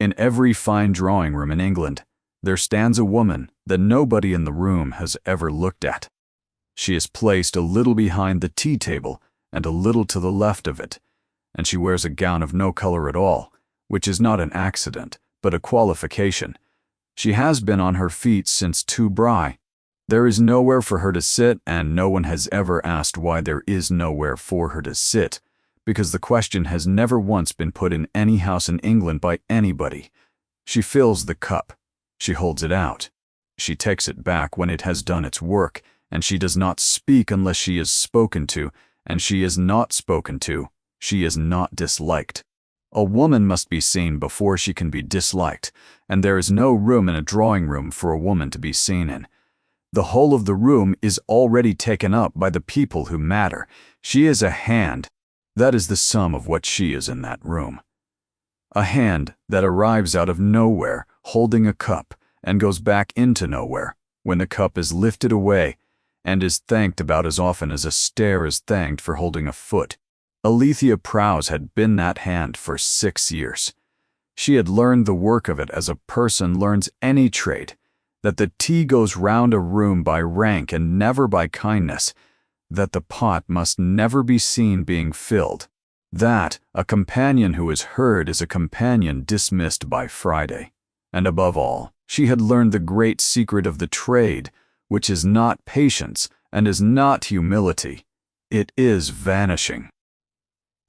In every fine drawing room in England, there stands a woman that nobody in the room has ever looked at. She is placed a little behind the tea table and a little to the left of it, and she wears a gown of no color at all, which is not an accident, but a qualification. She has been on her feet since to Bry. There is nowhere for her to sit, and no one has ever asked why there is nowhere for her to sit, because the question has never once been put in any house in England by anybody. She fills the cup. She holds it out. She takes it back when it has done its work, and she does not speak unless she is spoken to, and she is not spoken to. She is not disliked. A woman must be seen before she can be disliked, and there is no room in a drawing room for a woman to be seen in. The whole of the room is already taken up by the people who matter. She is a hand. That is the sum of what she is in that room. A hand that arrives out of nowhere, holding a cup, and goes back into nowhere, when the cup is lifted away, and is thanked about as often as a stair is thanked for holding a foot. Alethea Prowse had been that hand for 6 years. She had learned the work of it as a person learns any trade, that the tea goes round a room by rank and never by kindness, that the pot must never be seen being filled, that a companion who is heard is a companion dismissed by Friday. And above all, she had learned the great secret of the trade, which is not patience and is not humility. It is vanishing.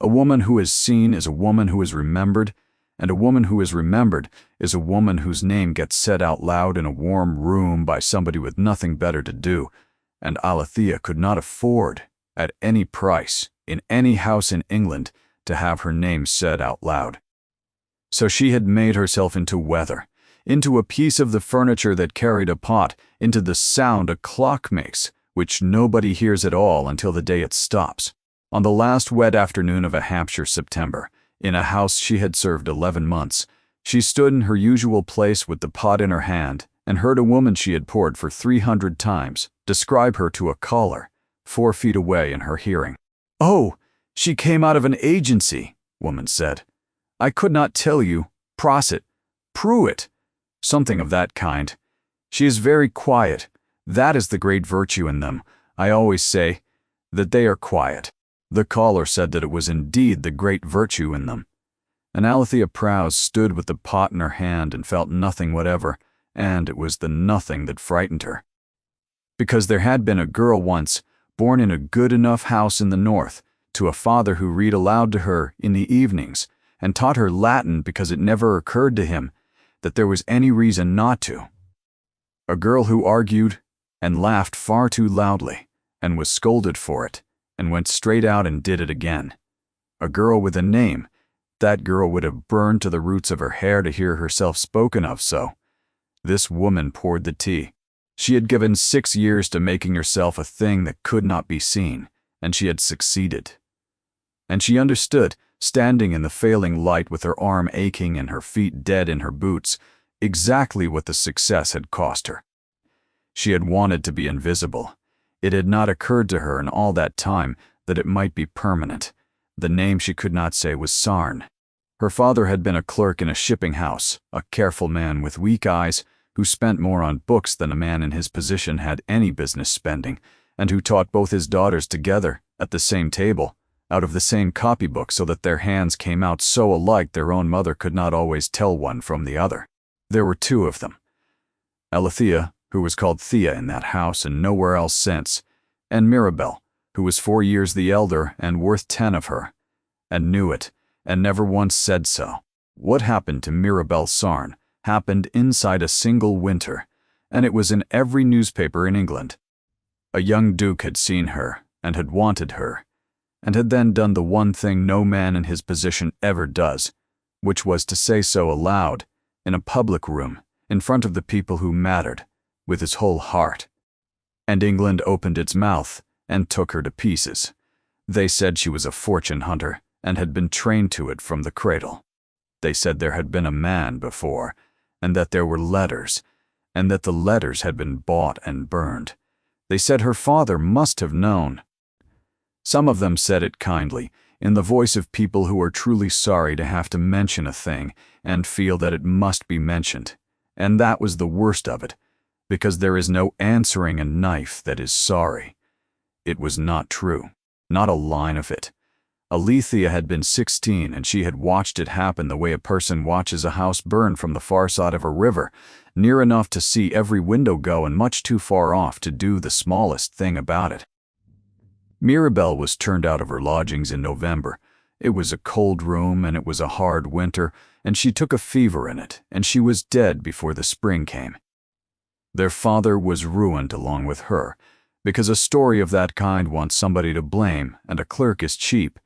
A woman who is seen is a woman who is remembered, and a woman who is remembered is a woman whose name gets said out loud in a warm room by somebody with nothing better to do, and Alethea could not afford, at any price, in any house in England, to have her name said out loud. So she had made herself into weather, into a piece of the furniture that carried a pot, into the sound a clock makes, which nobody hears at all until the day it stops. On the last wet afternoon of a Hampshire September, in a house she had served 11 months, she stood in her usual place with the pot in her hand and heard a woman she had poured for 300 times describe her to a caller, 4 feet away in her hearing. "Oh, she came out of an agency," woman said. "I could not tell you. Prosit. Pruitt. Something of that kind. She is very quiet. That is the great virtue in them. I always say that they are quiet." The caller said that it was indeed the great virtue in them. And Alethea Prowse stood with the pot in her hand and felt nothing whatever, and it was the nothing that frightened her. Because there had been a girl once, born in a good enough house in the north, to a father who read aloud to her in the evenings, and taught her Latin because it never occurred to him that there was any reason not to. A girl who argued and laughed far too loudly, and was scolded for it, and went straight out and did it again. A girl with a name. That girl would have burned to the roots of her hair to hear herself spoken of so. This woman poured the tea. She had given 6 years to making herself a thing that could not be seen, and she had succeeded. And she understood, standing in the failing light with her arm aching and her feet dead in her boots, exactly what the success had cost her. She had wanted to be invisible. It had not occurred to her in all that time that it might be permanent. The name she could not say was Sarn. Her father had been a clerk in a shipping house, a careful man with weak eyes, who spent more on books than a man in his position had any business spending, and who taught both his daughters together, at the same table, out of the same copybook so that their hands came out so alike their own mother could not always tell one from the other. There were 2 of them. Alethea, who was called Thea in that house and nowhere else since, and Mirabel, who was 4 years the elder and worth 10 of her, and knew it, and never once said so. What happened to Mirabel Sarn happened inside a single winter, and it was in every newspaper in England. A young duke had seen her, and had wanted her, and had then done the one thing no man in his position ever does, which was to say so aloud, in a public room, in front of the people who mattered, with his whole heart. And England opened its mouth and took her to pieces. They said she was a fortune hunter and had been trained to it from the cradle. They said there had been a man before, and that there were letters, and that the letters had been bought and burned. They said her father must have known. Some of them said it kindly, in the voice of people who are truly sorry to have to mention a thing and feel that it must be mentioned. And that was the worst of it, because there is no answering a knife that is sorry. It was not true, not a line of it. Alethea had been 16, and she had watched it happen the way a person watches a house burn from the far side of a river, near enough to see every window go and much too far off to do the smallest thing about it. Mirabelle was turned out of her lodgings in November. It was a cold room, and it was a hard winter, and she took a fever in it, and she was dead before the spring came. Their father was ruined along with her, because a story of that kind wants somebody to blame, and a clerk is cheap.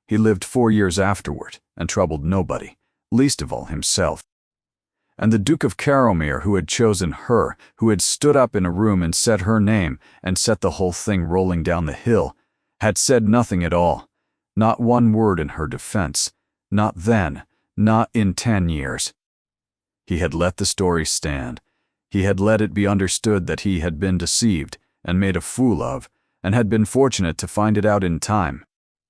He lived 4 years afterward, and troubled nobody, least of all himself. And the Duke of Caromere, who had chosen her, who had stood up in a room and said her name, and set the whole thing rolling down the hill, had said nothing at all, not one word in her defense, not then, not in 10 years. He had let the story stand. He had let it be understood that he had been deceived and made a fool of, and had been fortunate to find it out in time.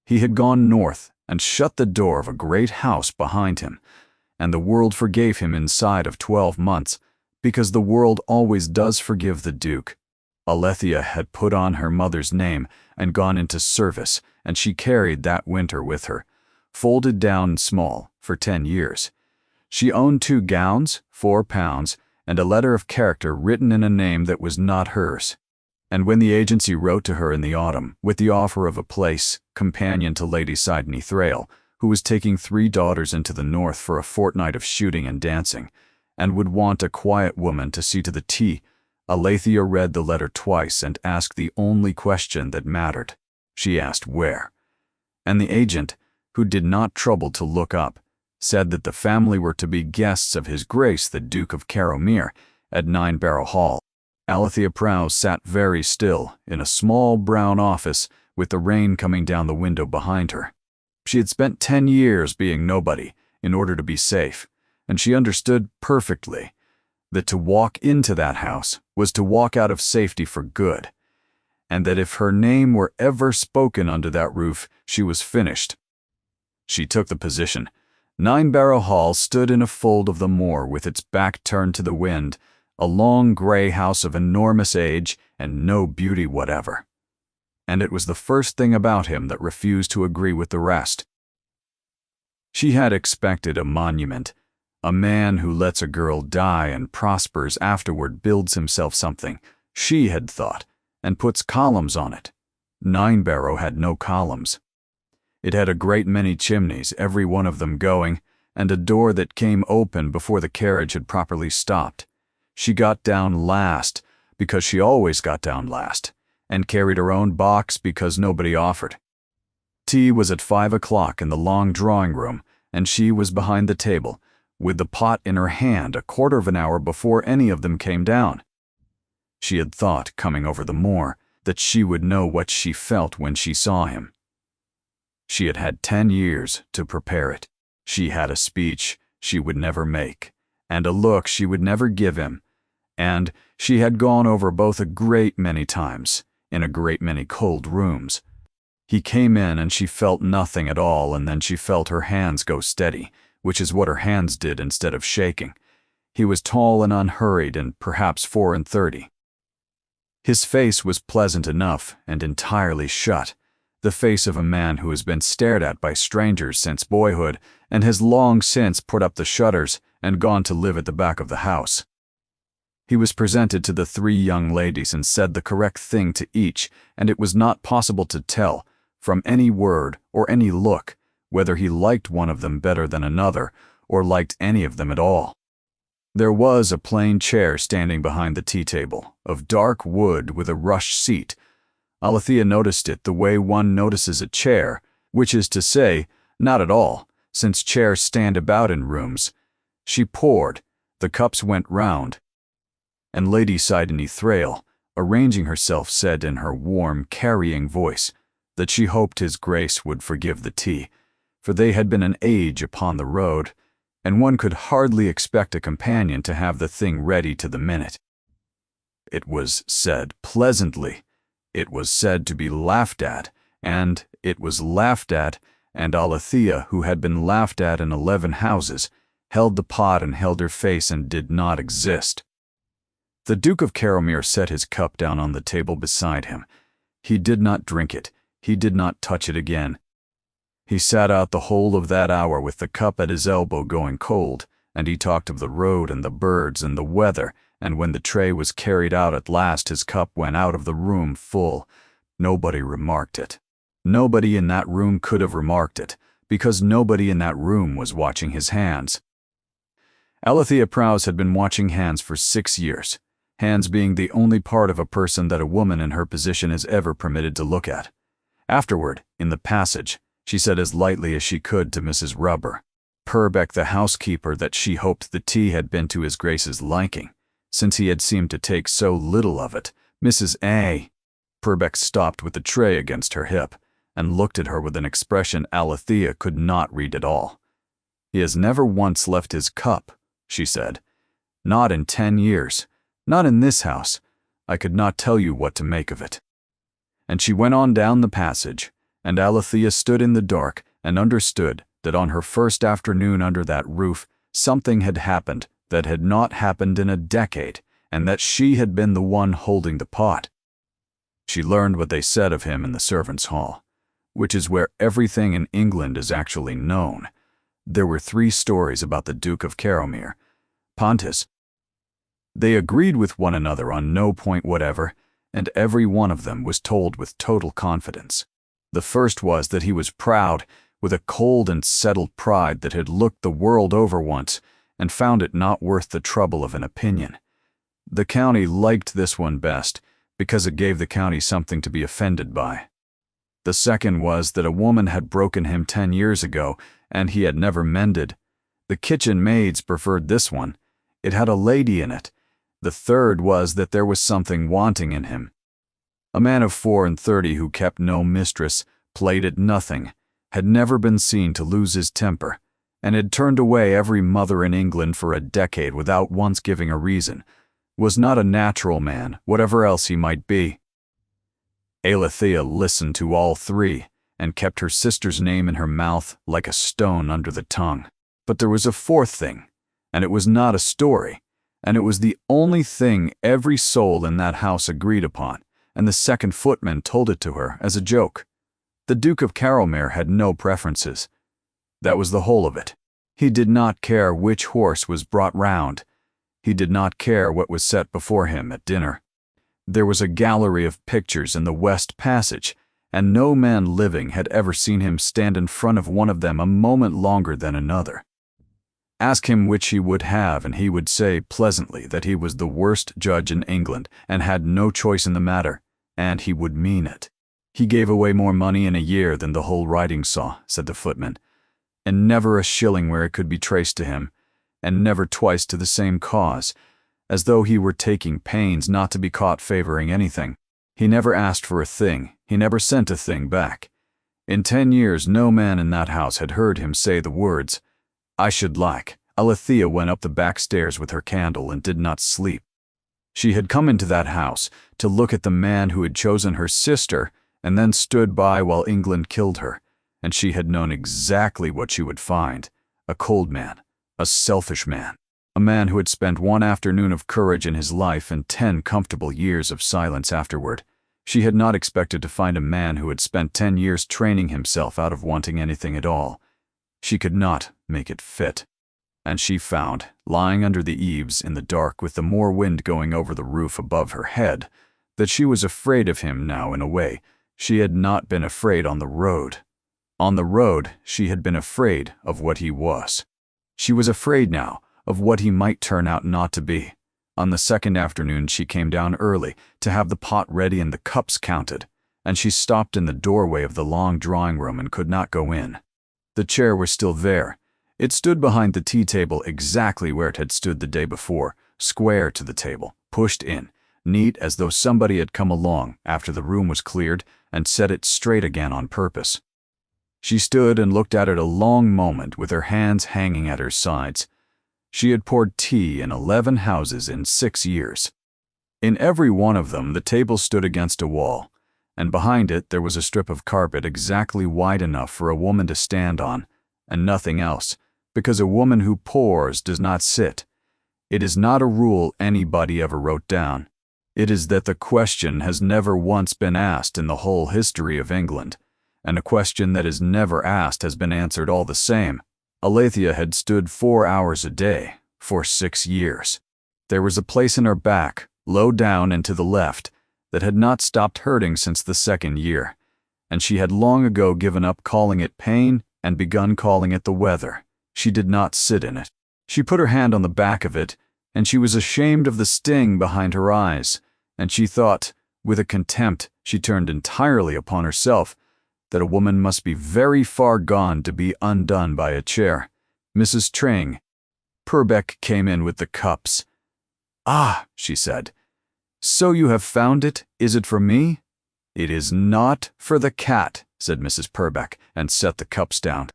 He had gone north and shut the door of a great house behind him, and the world forgave him inside of 12 months, because the world always does forgive the Duke. Alethea had put on her mother's name and gone into service, and she carried that winter with her, folded down small, for 10 years. She owned 2 gowns, £4, and a letter of character written in a name that was not hers. And when the agency wrote to her in the autumn with the offer of a place, companion to Lady Sidney Thrale, who was taking 3 daughters into the north for a fortnight of shooting and dancing, and would want a quiet woman to see to the tea, Alethea read the letter twice and asked the only question that mattered. She asked where. And the agent, who did not trouble to look up, said that the family were to be guests of His Grace the Duke of Caromere at 9 Barrow Hall. Alethea Prowse sat very still in a small brown office with the rain coming down the window behind her. She had spent 10 years being nobody in order to be safe, and she understood perfectly that to walk into that house was to walk out of safety for good, and that if her name were ever spoken under that roof, she was finished. She took the position. 9 Barrow Hall stood in a fold of the moor with its back turned to the wind, a long grey house of enormous age and no beauty whatever. And it was the first thing about him that refused to agree with the rest. She had expected a monument. A man who lets a girl die and prospers afterward builds himself something, she had thought, and puts columns on it. 9 Barrow had no columns. It had a great many chimneys, every one of them going, and a door that came open before the carriage had properly stopped. She got down last, because she always got down last, and carried her own box because nobody offered. Tea was at 5 o'clock in the long drawing room, and she was behind the table, with the pot in her hand a quarter of an hour before any of them came down. She had thought, coming over the moor, that she would know what she felt when she saw him. She had had 10 years to prepare it. She had a speech she would never make, and a look she would never give him, and she had gone over both a great many times, in a great many cold rooms. He came in and she felt nothing at all, and then she felt her hands go steady, which is what her hands did instead of shaking. He was tall and unhurried and perhaps 34. His face was pleasant enough and entirely shut, the face of a man who has been stared at by strangers since boyhood and has long since put up the shutters and gone to live at the back of the house. He was presented to the 3 young ladies and said the correct thing to each, and it was not possible to tell, from any word or any look, whether he liked one of them better than another, or liked any of them at all. There was a plain chair standing behind the tea table, of dark wood with a rush seat. Alethea noticed it the way one notices a chair, which is to say, not at all, since chairs stand about in rooms. She poured, the cups went round, and Lady Sidney Thrale, arranging herself, said in her warm, carrying voice that she hoped His Grace would forgive the tea, for they had been an age upon the road, and one could hardly expect a companion to have the thing ready to the minute. It was said pleasantly. It was said to be laughed at, and it was laughed at, and Alethea, who had been laughed at in 11 houses, held the pot and held her face and did not exist. The Duke of Caromere set his cup down on the table beside him. He did not drink it. He did not touch it again. He sat out the whole of that hour with the cup at his elbow going cold, and he talked of the road and the birds and the weather, and when the tray was carried out at last his cup went out of the room full. Nobody remarked it. Nobody in that room could have remarked it, because nobody in that room was watching his hands. Alethea Prowse had been watching hands for 6 years, hands being the only part of a person that a woman in her position is ever permitted to look at. Afterward, in the passage, she said as lightly as she could to Mrs. Rubber, Purbeck the housekeeper, that she hoped the tea had been to his Grace's liking, since he had seemed to take so little of it. Mrs. A. Purbeck stopped with the tray against her hip, and looked at her with an expression Alethea could not read at all. "He has never once left his cup," she said. "Not in 10 years. Not in this house. I could not tell you what to make of it." And she went on down the passage, and Alethea stood in the dark and understood that on her first afternoon under that roof something had happened that had not happened in a decade, and that she had been the one holding the pot. She learned what they said of him in the servants' hall, which is where everything in England is actually known. There were 3 stories about the Duke of Caromere. Pontus. They agreed with one another on no point whatever, and every one of them was told with total confidence. The first was that he was proud, with a cold and settled pride that had looked the world over once and found it not worth the trouble of an opinion. The county liked this one best because it gave the county something to be offended by. The second was that a woman had broken him 10 years ago and he had never mended. The kitchen maids preferred this one. It had a lady in it. The third was that there was something wanting in him. A man of 34 who kept no mistress, played at nothing, had never been seen to lose his temper, and had turned away every mother in England for a decade without once giving a reason, was not a natural man, whatever else he might be. Alethea listened to all 3, and kept her sister's name in her mouth like a stone under the tongue. But there was a 4th thing, and it was not a story, and it was the only thing every soul in that house agreed upon, and the second footman told it to her as a joke. The Duke of Caromere had no preferences. That was the whole of it. He did not care which horse was brought round. He did not care what was set before him at dinner. There was a gallery of pictures in the West Passage, and no man living had ever seen him stand in front of one of them a moment longer than another. Ask him which he would have, and he would say pleasantly that he was the worst judge in England and had no choice in the matter, and he would mean it. He gave away more money in a year than the whole riding saw, said the footman, and never a shilling where it could be traced to him, and never twice to the same cause, as though he were taking pains not to be caught favoring anything. He never asked for a thing, he never sent a thing back. In 10 years no man in that house had heard him say the words, "I should like." Alethea went up the back stairs with her candle and did not sleep. She had come into that house to look at the man who had chosen her sister and then stood by while England killed her, and she had known exactly what she would find: a cold man, a selfish man, a man who had spent 1 afternoon of courage in his life and 10 comfortable years of silence afterward. She had not expected to find a man who had spent 10 years training himself out of wanting anything at all. She could not make it fit. And she found, lying under the eaves in the dark with the moor wind going over the roof above her head, that she was afraid of him now in a way she had not been afraid on the road. On the road, she had been afraid of what he was. She was afraid now of what he might turn out not to be. On the second afternoon she came down early to have the pot ready and the cups counted, and she stopped in the doorway of the long drawing room and could not go in. The chair was still there. It stood behind the tea table exactly where it had stood the day before, square to the table, pushed in, neat as though somebody had come along after the room was cleared and set it straight again on purpose. She stood and looked at it a long moment with her hands hanging at her sides. She had poured tea in 11 houses in 6 years. In every one of them the table stood against a wall, and behind it there was a strip of carpet exactly wide enough for a woman to stand on, and nothing else, because a woman who pores does not sit. It is not a rule anybody ever wrote down. It is that the question has never once been asked in the whole history of England, and a question that is never asked has been answered all the same. Alethea had stood 4 hours a day for 6 years. There was a place in her back, low down and to the left, that had not stopped hurting since the 2nd year, and she had long ago given up calling it pain and begun calling it the weather. She did not sit in it. She put her hand on the back of it, and she was ashamed of the sting behind her eyes, and she thought, with a contempt she turned entirely upon herself, that a woman must be very far gone to be undone by a chair. Mrs. Tring Purbeck came in with the cups. "Ah," she said, "so you have found it, is it for me?" "It is not for the cat," said Mrs. Purbeck, and set the cups down.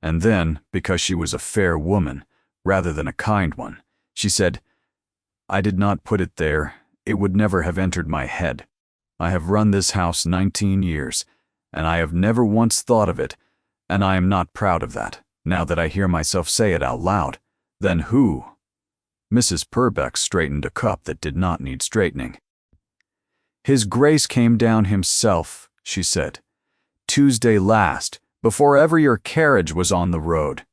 And then, because she was a fair woman, rather than a kind one, she said, "I did not put it there. It would never have entered my head. I have run this house 19 years, and I have never once thought of it, and I am not proud of that, now that I hear myself say it out loud. Then who?" Mrs. Purbeck straightened a cup that did not need straightening. "His Grace came down himself," she said, "Tuesday last, before ever your carriage was on the road.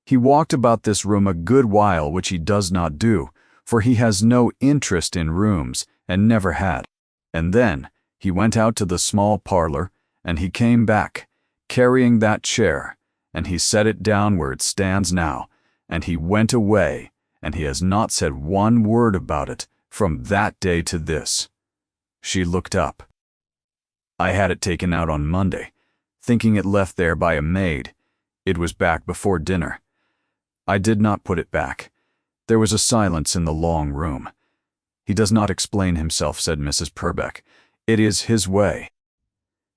He walked about this room a good while, which he does not do, for he has no interest in rooms, and never had. And then he went out to the small parlor, and he came back, carrying that chair, and he set it down where it stands now, and he went away, and he has not said one word about it from that day to this." She looked up. "I had it taken out on Monday, thinking it left there by a maid. It was back before dinner. I did not put it back." There was a silence in the long room. "He does not explain himself," said Mrs. Purbeck. "It is his way.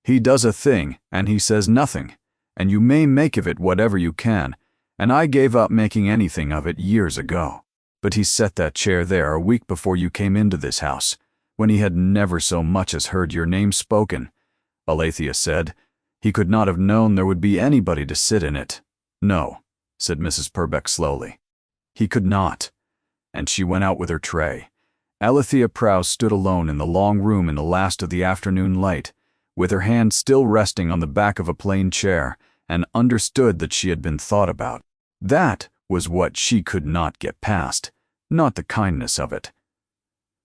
He does a thing, and he says nothing, and you may make of it whatever you can, and I gave up making anything of it years ago. But he set that chair there a week before you came into this house, when he had never so much as heard your name spoken. Alethea said, he could not have known there would be anybody to sit in it." "No," said Mrs. Purbeck slowly. "He could not." And she went out with her tray. Alethea Prowse stood alone in the long room in the last of the afternoon light, with her hand still resting on the back of a plain chair, and understood that she had been thought about. That was what she could not get past, not the kindness of it.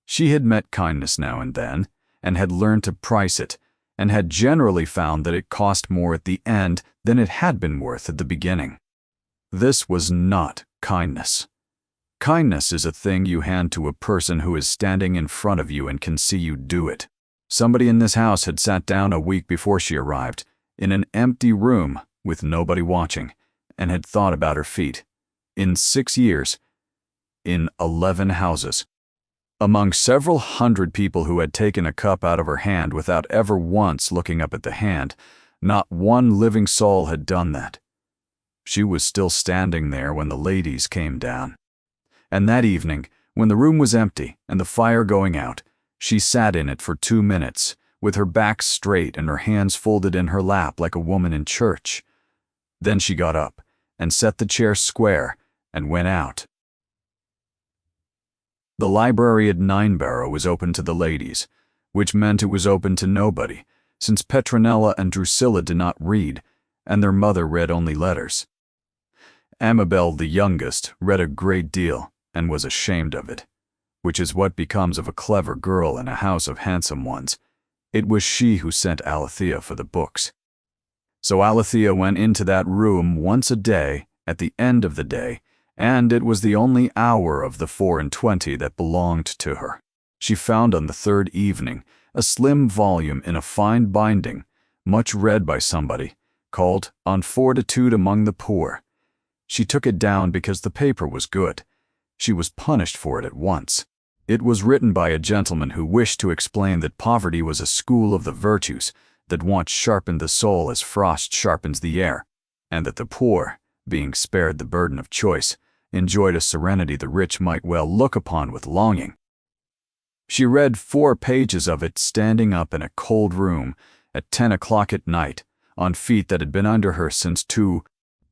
She had met kindness now and then, and had learned to price it, and had generally found that it cost more at the end than it had been worth at the beginning. This was not kindness. Kindness is a thing you hand to a person who is standing in front of you and can see you do it. Somebody in this house had sat down a week before she arrived, in an empty room with nobody watching, and had thought about her feet. In 6 years, in 11 houses. Among several hundred people who had taken a cup out of her hand without ever once looking up at the hand, not one living soul had done that. She was still standing there when the ladies came down. And that evening, when the room was empty and the fire going out, she sat in it for 2 minutes, with her back straight and her hands folded in her lap like a woman in church. Then she got up and set the chair square and went out. The library at Ninebarrow was open to the ladies, which meant it was open to nobody, since Petronella and Drusilla did not read, and their mother read only letters. Amabel, the youngest, read a great deal, and was ashamed of it, which is what becomes of a clever girl in a house of handsome ones. It was she who sent Alethea for the books. So Alethea went into that room once a day, at the end of the day, and it was the only hour of the 24 that belonged to her. She found on the 3rd evening a slim volume in a fine binding, much read by somebody, called On Fortitude Among the Poor. She took it down because the paper was good. She was punished for it at once. It was written by a gentleman who wished to explain that poverty was a school of the virtues, that want sharpened the soul as frost sharpens the air, and that the poor, being spared the burden of choice, enjoyed a serenity the rich might well look upon with longing. She read 4 pages of it standing up in a cold room at 10 o'clock at night, on feet that had been under her since 2,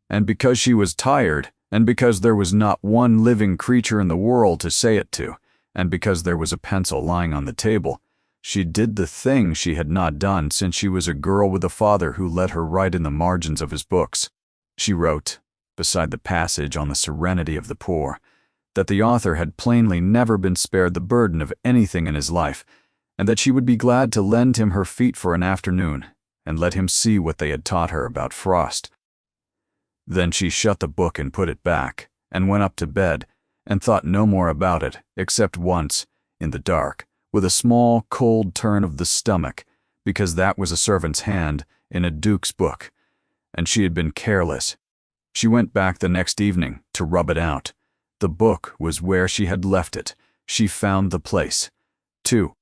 and because she was tired, and because there was not one living creature in the world to say it to, and because there was a pencil lying on the table, she did the thing she had not done since she was a girl with a father who let her write in the margins of his books. She wrote, beside the passage on the serenity of the poor, that the author had plainly never been spared the burden of anything in his life, and that she would be glad to lend him her feet for an afternoon, and let him see what they had taught her about frost. Then she shut the book and put it back, and went up to bed, and thought no more about it, except once, in the dark, with a small, cold turn of the stomach, because that was a servant's hand in a duke's book, and she had been careless. She went back the next evening to rub it out. The book was where she had left it. She found the place. 2.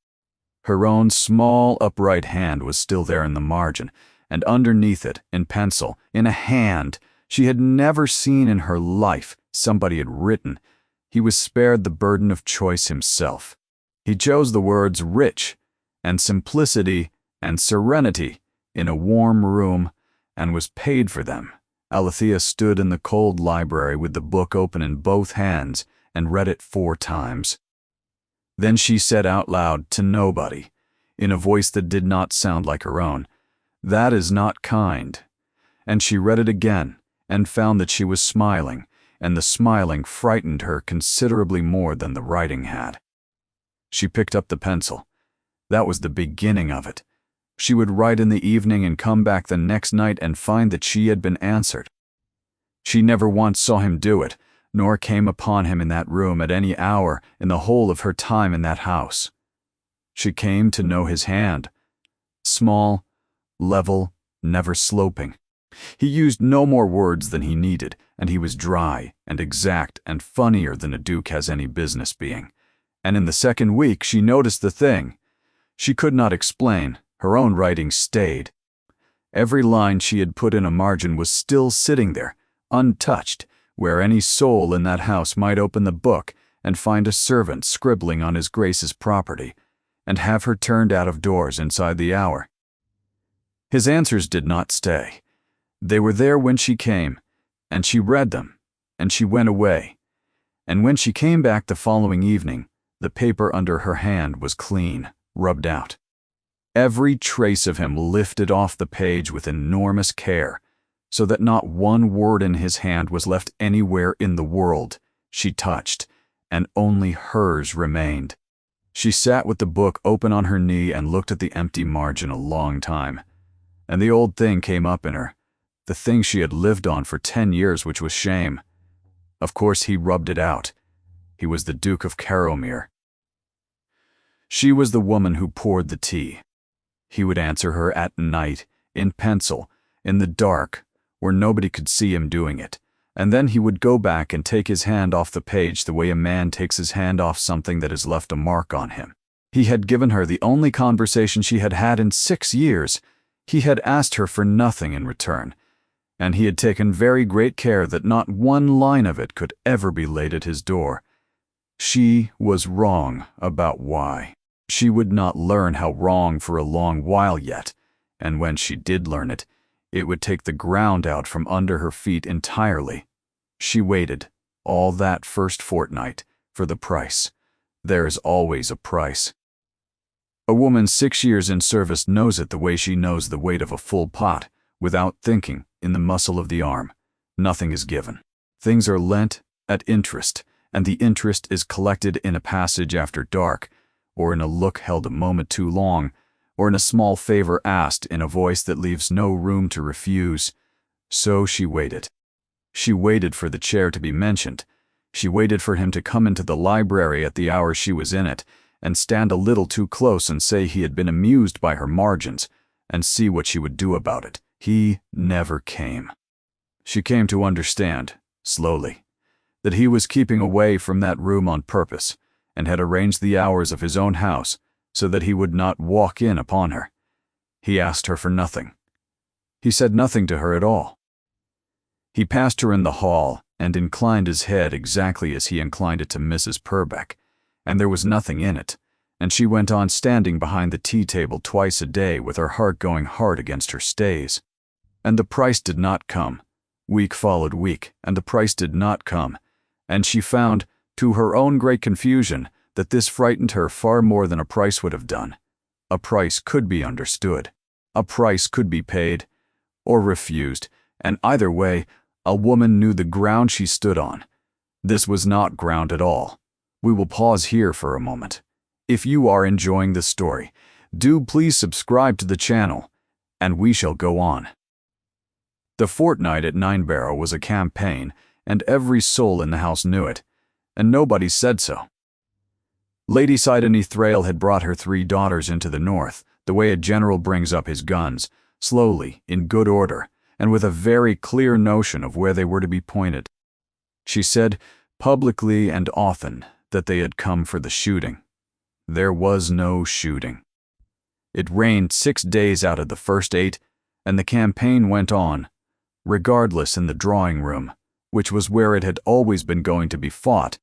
Her own small, upright hand was still there in the margin, and underneath it, in pencil, in a hand she had never seen in her life, somebody had written, he was spared the burden of choice himself. He chose the words rich, and simplicity, and serenity, in a warm room, and was paid for them. Alethea stood in the cold library with the book open in both hands, and read it 4 times. Then she said out loud to nobody, in a voice that did not sound like her own, "That is not kind." And she read it again, and found that she was smiling, and the smiling frightened her considerably more than the writing had. She picked up the pencil. That was the beginning of it. She would write in the evening and come back the next night and find that she had been answered. She never once saw him do it, nor came upon him in that room at any hour in the whole of her time in that house. She came to know his hand, small, level, never sloping. He used no more words than he needed, and he was dry and exact and funnier than a duke has any business being. And in the second week she noticed the thing. She could not explain. Her own writing stayed. Every line she had put in a margin was still sitting there, untouched, where any soul in that house might open the book and find a servant scribbling on his Grace's property, and have her turned out of doors inside the hour. His answers did not stay. They were there when she came, and she read them, and she went away. And when she came back the following evening, the paper under her hand was clean, rubbed out. Every trace of him lifted off the page with enormous care, so that not one word in his hand was left anywhere in the world she touched, and only hers remained. She sat with the book open on her knee and looked at the empty margin a long time, and the old thing came up in her, the thing she had lived on for 10 years, which was shame. Of course he rubbed it out. He was the Duke of Carrowmere. She was the woman who poured the tea. He would answer her at night, in pencil, in the dark, where nobody could see him doing it, and then he would go back and take his hand off the page the way a man takes his hand off something that has left a mark on him. He had given her the only conversation she had had in 6 years. He had asked her for nothing in return, and he had taken very great care that not one line of it could ever be laid at his door. She was wrong about why. She would not learn how wrong for a long while yet, and when she did learn it, it would take the ground out from under her feet entirely. She waited, all that first fortnight, for the price. There is always a price. A woman 6 years in service knows it the way she knows the weight of a full pot, without thinking, in the muscle of the arm. Nothing is given. Things are lent at interest, and the interest is collected in a passage after dark, or in a look held a moment too long, or in a small favor asked in a voice that leaves no room to refuse. So she waited. She waited for the chair to be mentioned. She waited for him to come into the library at the hour she was in it, and stand a little too close and say he had been amused by her margins, and see what she would do about it. He never came. She came to understand, slowly, that he was keeping away from that room on purpose, and had arranged the hours of his own house so that he would not walk in upon her. He asked her for nothing. He said nothing to her at all. He passed her in the hall and inclined his head exactly as he inclined it to Mrs. Purbeck, and there was nothing in it, and she went on standing behind the tea table twice a day with her heart going hard against her stays. And the price did not come. Week followed week, and the price did not come, and she found, to her own great confusion, that this frightened her far more than a price would have done. A price could be understood. A price could be paid, or refused, and either way, a woman knew the ground she stood on. This was not ground at all. We will pause here for a moment. If you are enjoying the story, do please subscribe to the channel, and we shall go on. The fortnight at Ninebarrow was a campaign, and every soul in the house knew it, and nobody said so. Lady Sidney Thrale had brought her 3 daughters into the north, the way a general brings up his guns, slowly, in good order, and with a very clear notion of where they were to be pointed. She said, publicly and often, that they had come for the shooting. There was no shooting. It rained 6 days out of the first 8, and the campaign went on, regardless in the drawing room, which was where it had always been going to be fought.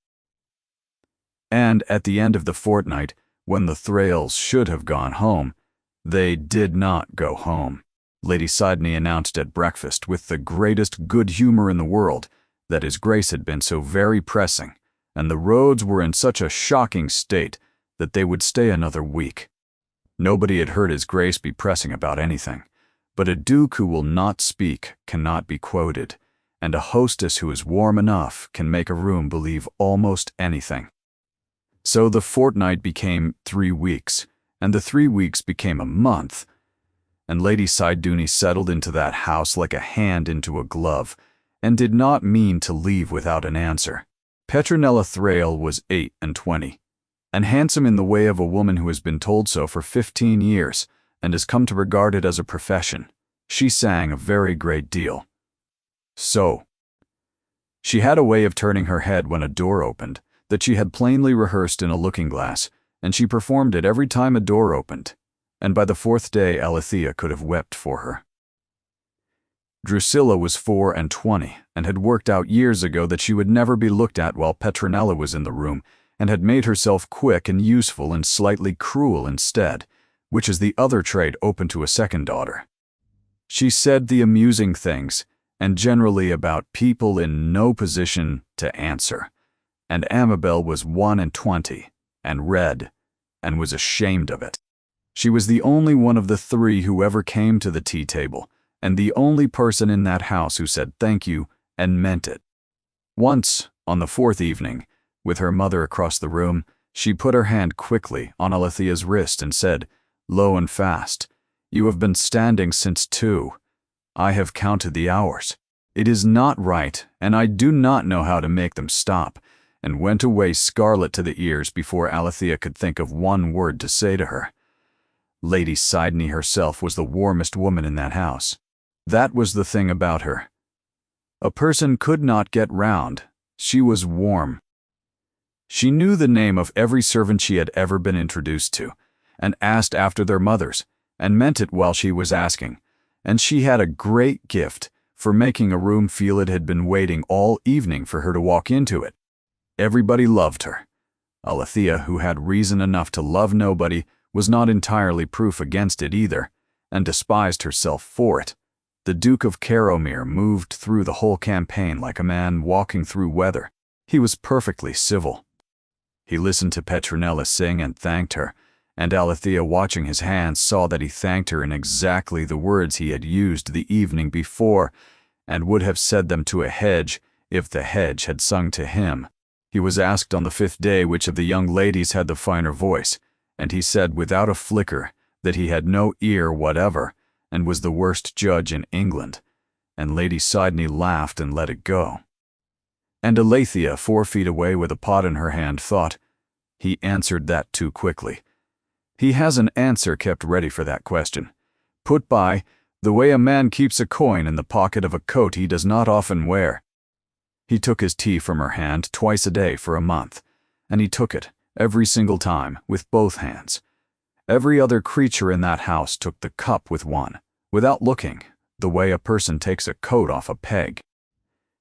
And at the end of the fortnight, when the Thrales should have gone home, they did not go home. Lady Sidney announced at breakfast with the greatest good humor in the world that His Grace had been so very pressing, and the roads were in such a shocking state that they would stay another week. Nobody had heard His Grace be pressing about anything, but a duke who will not speak cannot be quoted, and a hostess who is warm enough can make a room believe almost anything. So the fortnight became 3 weeks, and the 3 weeks became a month, and Lady Sidney settled into that house like a hand into a glove, and did not mean to leave without an answer. Petronella Thrale was 28, and handsome in the way of a woman who has been told so for 15 years, and has come to regard it as a profession. She sang a very great deal. So, she had a way of turning her head when a door opened, that she had plainly rehearsed in a looking-glass, and she performed it every time a door opened, and by the 4th day Alethea could have wept for her. Drusilla was 24, and had worked out years ago that she would never be looked at while Petronella was in the room, and had made herself quick and useful and slightly cruel instead, which is the other trade open to a second daughter. She said the amusing things, and generally about people in no position to answer, and Amabel was 21, and read, and was ashamed of it. She was the only one of the 3 who ever came to the tea table, and the only person in that house who said thank you and meant it. Once, on the 4th evening, with her mother across the room, she put her hand quickly on Alethea's wrist and said, low and fast, "You have been standing since 2. I have counted the hours. It is not right, and I do not know how to make them stop," and went away scarlet to the ears before Alethea could think of one word to say to her. Lady Sidney herself was the warmest woman in that house. That was the thing about her. A person could not get round. She was warm. She knew the name of every servant she had ever been introduced to, and asked after their mothers, and meant it while she was asking, and she had a great gift for making a room feel it had been waiting all evening for her to walk into it. Everybody loved her. Alethea, who had reason enough to love nobody, was not entirely proof against it either, and despised herself for it. The Duke of Caromere moved through the whole campaign like a man walking through weather. He was perfectly civil. He listened to Petronella sing and thanked her, and Alethea, watching his hands, saw that he thanked her in exactly the words he had used the evening before, and would have said them to a hedge if the hedge had sung to him. He was asked on the 5th day which of the young ladies had the finer voice, and he said without a flicker that he had no ear whatever, and was the worst judge in England, and Lady Sidney laughed and let it go. And Alethea, 4 feet away with a pot in her hand, thought, "He answered that too quickly. He has an answer kept ready for that question, put by the way a man keeps a coin in the pocket of a coat he does not often wear." He took his tea from her hand twice a day for a month, and he took it every single time with both hands. Every other creature in that house took the cup with one, without looking, the way a person takes a coat off a peg.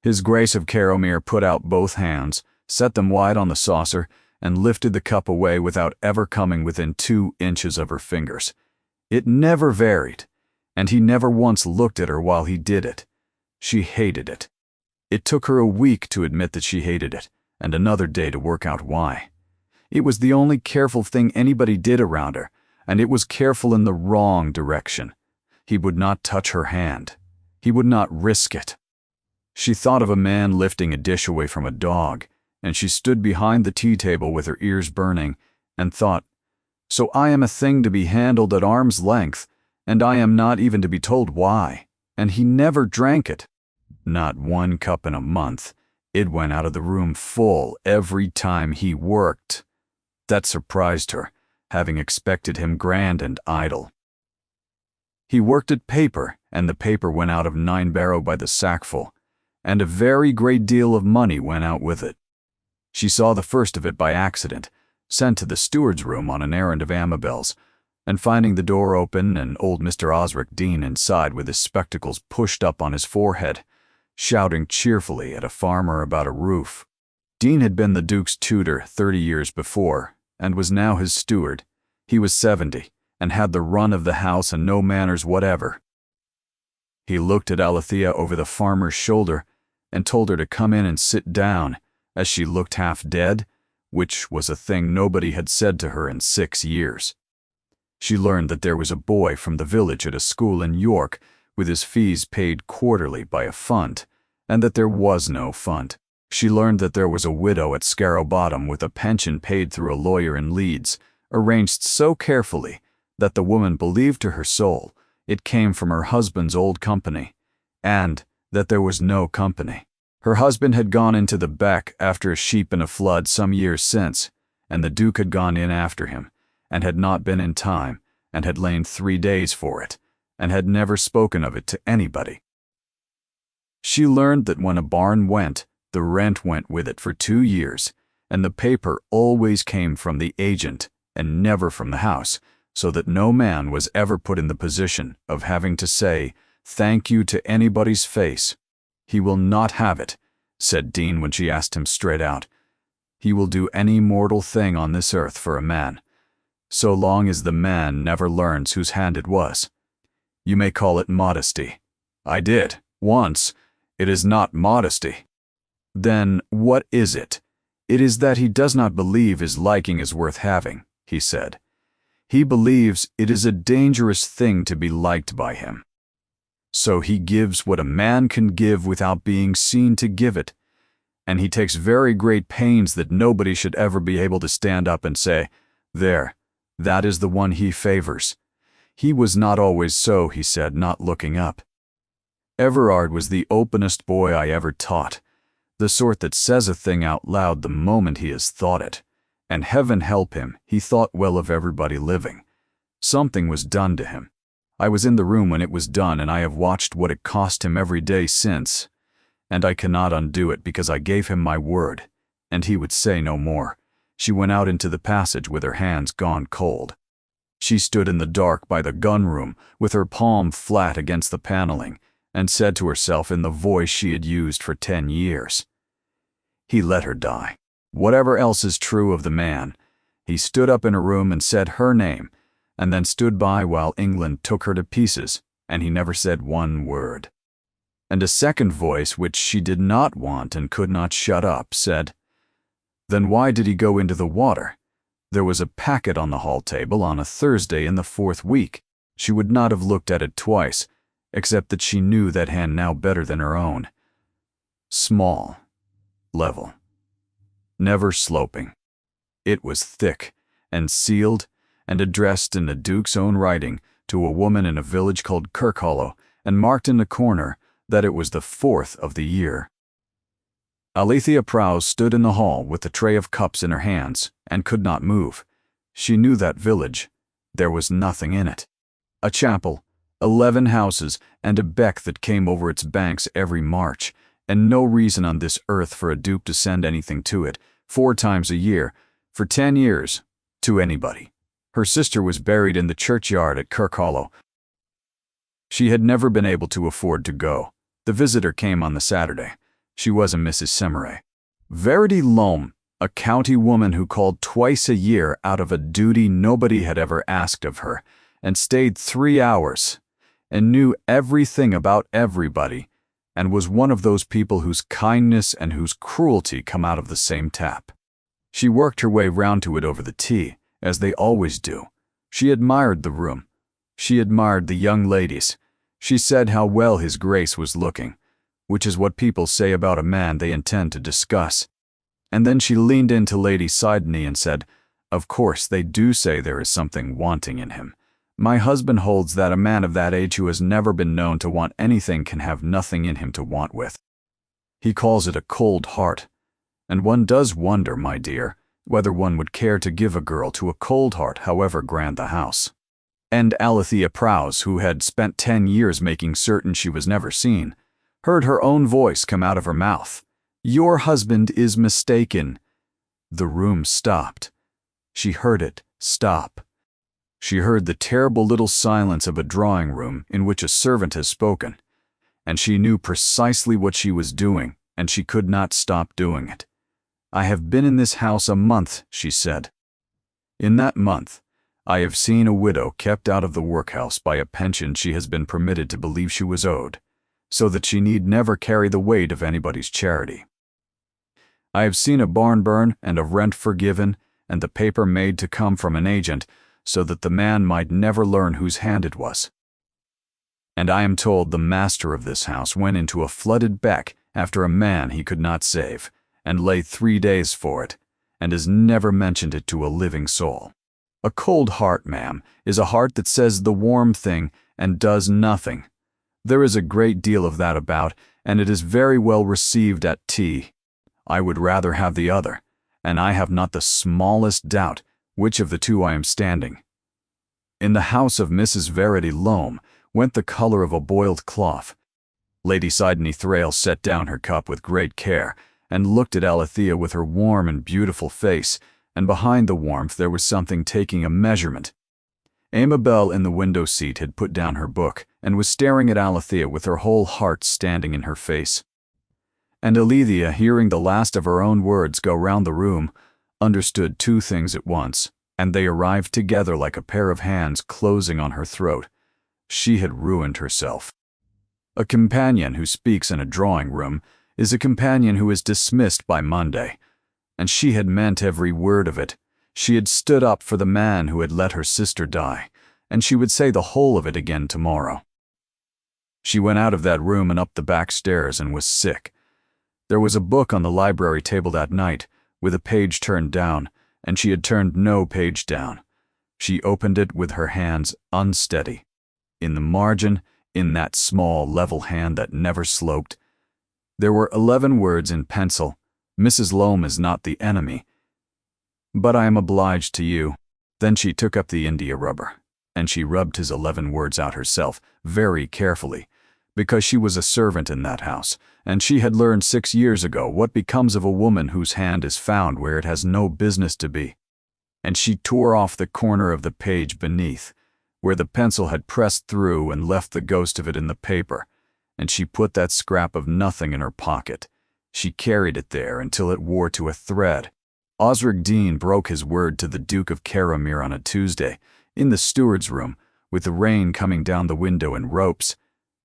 His Grace of Caromere put out both hands, set them wide on the saucer, and lifted the cup away without ever coming within 2 inches of her fingers. It never varied, and he never once looked at her while he did it. She hated it. It took her a week to admit that she hated it, and another day to work out why. It was the only careful thing anybody did around her, and it was careful in the wrong direction. He would not touch her hand. He would not risk it. She thought of a man lifting a dish away from a dog, and she stood behind the tea table with her ears burning, and thought, "So I am a thing to be handled at arm's length, and I am not even to be told why." And he never drank it. Not 1 cup in a month. It went out of the room full every time he worked. That surprised her, having expected him grand and idle. He worked at paper, and the paper went out of 9 barrow by the sackful, and a very great deal of money went out with it. She saw the first of it by accident, sent to the steward's room on an errand of Amabel's, and finding the door open and old Mr. Osric Dean inside with his spectacles pushed up on his forehead, shouting cheerfully at a farmer about a roof. Dean had been the Duke's tutor 30 years before, and was now his steward. He was 70, and had the run of the house and no manners whatever. He looked at Alethea over the farmer's shoulder, and told her to come in and sit down, as she looked half dead, which was a thing nobody had said to her in 6 years. She learned that there was a boy from the village at a school in York, with his fees paid quarterly by a fund, and that there was no fund. She learned that there was a widow at Scarrow Bottom with a pension paid through a lawyer in Leeds, arranged so carefully that the woman believed to her soul it came from her husband's old company, and that there was no company. Her husband had gone into the beck after a sheep in a flood some years since, and the Duke had gone in after him, and had not been in time, and had lain 3 days for it, and had never spoken of it to anybody. She learned that when a barn went, the rent went with it for 2 years, and the paper always came from the agent and never from the house, so that no man was ever put in the position of having to say thank you to anybody's face. "He will not have it," said Dean when she asked him straight out. "He will do any mortal thing on this earth for a man, so long as the man never learns whose hand it was. You may call it modesty. I did, once. It is not modesty." "Then what is it?" "It is that he does not believe his liking is worth having," he said. "He believes it is a dangerous thing to be liked by him. So he gives what a man can give without being seen to give it, and he takes very great pains that nobody should ever be able to stand up and say, 'There, that is the one he favors.' He was not always so," he said, not looking up. "Everard was the openest boy I ever taught, the sort that says a thing out loud the moment he has thought it, and heaven help him, he thought well of everybody living. Something was done to him. I was in the room when it was done, and I have watched what it cost him every day since, and I cannot undo it because I gave him my word, and he would say no more." She went out into the passage with her hands gone cold. She stood in the dark by the gun room with her palm flat against the paneling, and said to herself in the voice she had used for 10 years, "He let her die. Whatever else is true of the man, he stood up in a room and said her name, and then stood by while England took her to pieces, and he never said one word." And a second voice, which she did not want and could not shut up, said, "Then why did he go into the water? There was a packet on the hall table on a Thursday in the 4th week." She would not have looked at it twice, except that she knew that hand now better than her own. Small, level, never sloping. It was thick and sealed and addressed in the Duke's own writing to a woman in a village called Kirkhollow, and marked in the corner that it was the 4th of the year. Alethea Prowse stood in the hall with the tray of cups in her hands and could not move. She knew that village. There was nothing in it. A chapel, 11 houses, and a beck that came over its banks every March, and no reason on this earth for a duke to send anything to it, 4 times a year, for 10 years, to anybody. Her sister was buried in the churchyard at Kirkhollow. She had never been able to afford to go. The visitor came on the Saturday. She was a Mrs. Semaray. Verity Loam, A county woman who called twice a year out of a duty nobody had ever asked of her, and stayed 3 hours, and knew everything about everybody, and was one of those people whose kindness and whose cruelty come out of the same tap. She worked her way round to it over the tea, as they always do. She admired the room. She admired the young ladies. She said how well his Grace was looking, which is what people say about a man they intend to discuss. And then she leaned into Lady Sidney and said, "Of course, they do say there is something wanting in him. My husband holds that a man of that age who has never been known to want anything can have nothing in him to want with. He calls it a cold heart. And one does wonder, my dear, whether one would care to give a girl to a cold heart, however grand the house." And Alethea Prowse, who had spent 10 years making certain she was never seen, heard her own voice come out of her mouth. "Your husband is mistaken." The room stopped. She heard it stop. She heard the terrible little silence of a drawing room in which a servant has spoken, and she knew precisely what she was doing, and she could not stop doing it. "I have been in this house a month," she said. "In that month, I have seen a widow kept out of the workhouse by a pension she has been permitted to believe she was owed, so that she need never carry the weight of anybody's charity. I have seen a barn burn and a rent forgiven and the paper made to come from an agent so that the man might never learn whose hand it was. And I am told the master of this house went into a flooded beck after a man he could not save, and lay 3 days for it, and has never mentioned it to a living soul. A cold heart, ma'am, is a heart that says the warm thing and does nothing. There is a great deal of that about, and it is very well received at tea. I would rather have the other, and I have not the smallest doubt which of the two I am standing. In the house of Mrs. Verity Loam went the color of a boiled cloth. Lady Sidney Thrale set down her cup with great care, and looked at Alethea with her warm and beautiful face, and behind the warmth there was something taking a measurement. Amabel in the window seat had put down her book, and was staring at Alethea with her whole heart standing in her face. And Alethea, hearing the last of her own words go round the room, understood 2 things at once, and they arrived together like a pair of hands closing on her throat. She had ruined herself. A companion who speaks in a drawing-room is a companion who is dismissed by Monday, and she had meant every word of it. She had stood up for the man who had let her sister die, and she would say the whole of it again tomorrow. She went out of that room and up the back stairs and was sick. There was a book on the library table that night, with a page turned down, and she had turned no page down. She opened it with her hands unsteady. In the margin, in that small, level hand that never sloped, there were 11 words in pencil. "Mrs. Loam is not the enemy, but I am obliged to you." Then she took up the India rubber, and she rubbed his 11 words out herself, very carefully, because she was a servant in that house, and she had learned 6 years ago what becomes of a woman whose hand is found where it has no business to be. And she tore off the corner of the page beneath, where the pencil had pressed through and left the ghost of it in the paper, and she put that scrap of nothing in her pocket. She carried it there until it wore to a thread. Osric Dean broke his word to the Duke of Caramere on a Tuesday, in the steward's room, with the rain coming down the window in ropes.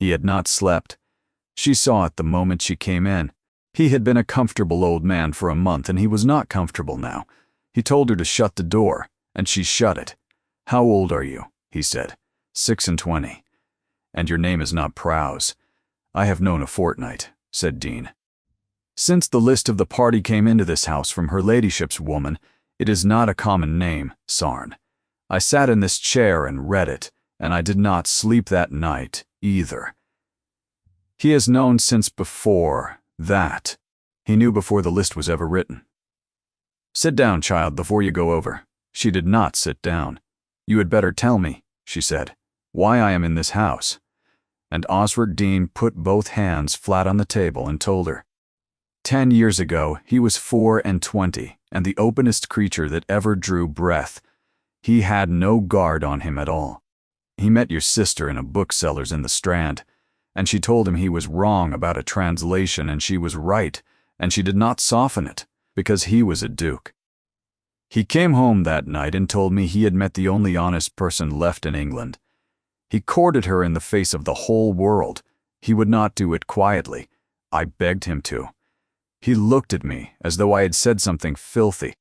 He had not slept. She saw it the moment she came in. He had been a comfortable old man for a month, and he was not comfortable now. He told her to shut the door, and she shut it. "How old are you?" he said. 26. "And your name is not Prowse." "I have known a fortnight," said Dean. "Since the list of the party came into this house from her ladyship's woman, it is not a common name, Sarn. I sat in this chair and read it, and I did not sleep that night, either. He has known since before that. He knew before the list was ever written." "Sit down, child, before you go over." She did not sit down. "You had better tell me," she said, "why I am in this house." And Osric Dean put both hands flat on the table and told her. 10 years ago, he was 24, and the openest creature that ever drew breath. He had no guard on him at all. He met your sister in a bookseller's in the Strand, and she told him he was wrong about a translation, and she was right, and she did not soften it. because he was a duke. He came home that night and told me he had met the only honest person left in England. He courted her in the face of the whole world. He would not do it quietly. I begged him to. He looked at me as though I had said something filthy.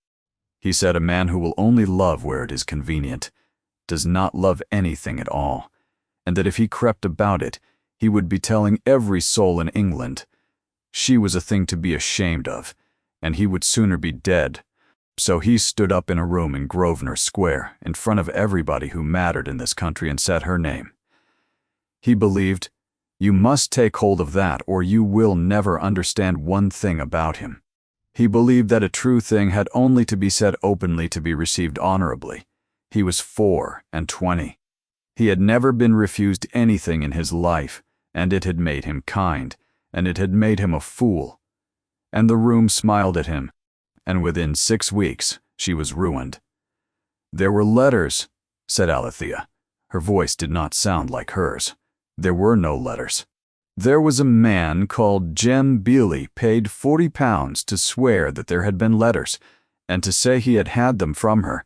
He said a man who will only love where it is convenient does not love anything at all, and that if he crept about it, he would be telling every soul in England she was a thing to be ashamed of, and he would sooner be dead. So he stood up in a room in Grosvenor Square in front of everybody who mattered in this country and said her name. He believed, you must take hold of that or you will never understand one thing about him. He believed that a true thing had only to be said openly to be received honorably. He was 24. He had never been refused anything in his life, and it had made him kind, and it had made him a fool. And the room smiled at him, and within 6 weeks she was ruined. There were letters, said Alethea. Her voice did not sound like hers. There were no letters. There was a man called Jem Bealey paid £40 to swear that there had been letters, and to say he had had them from her,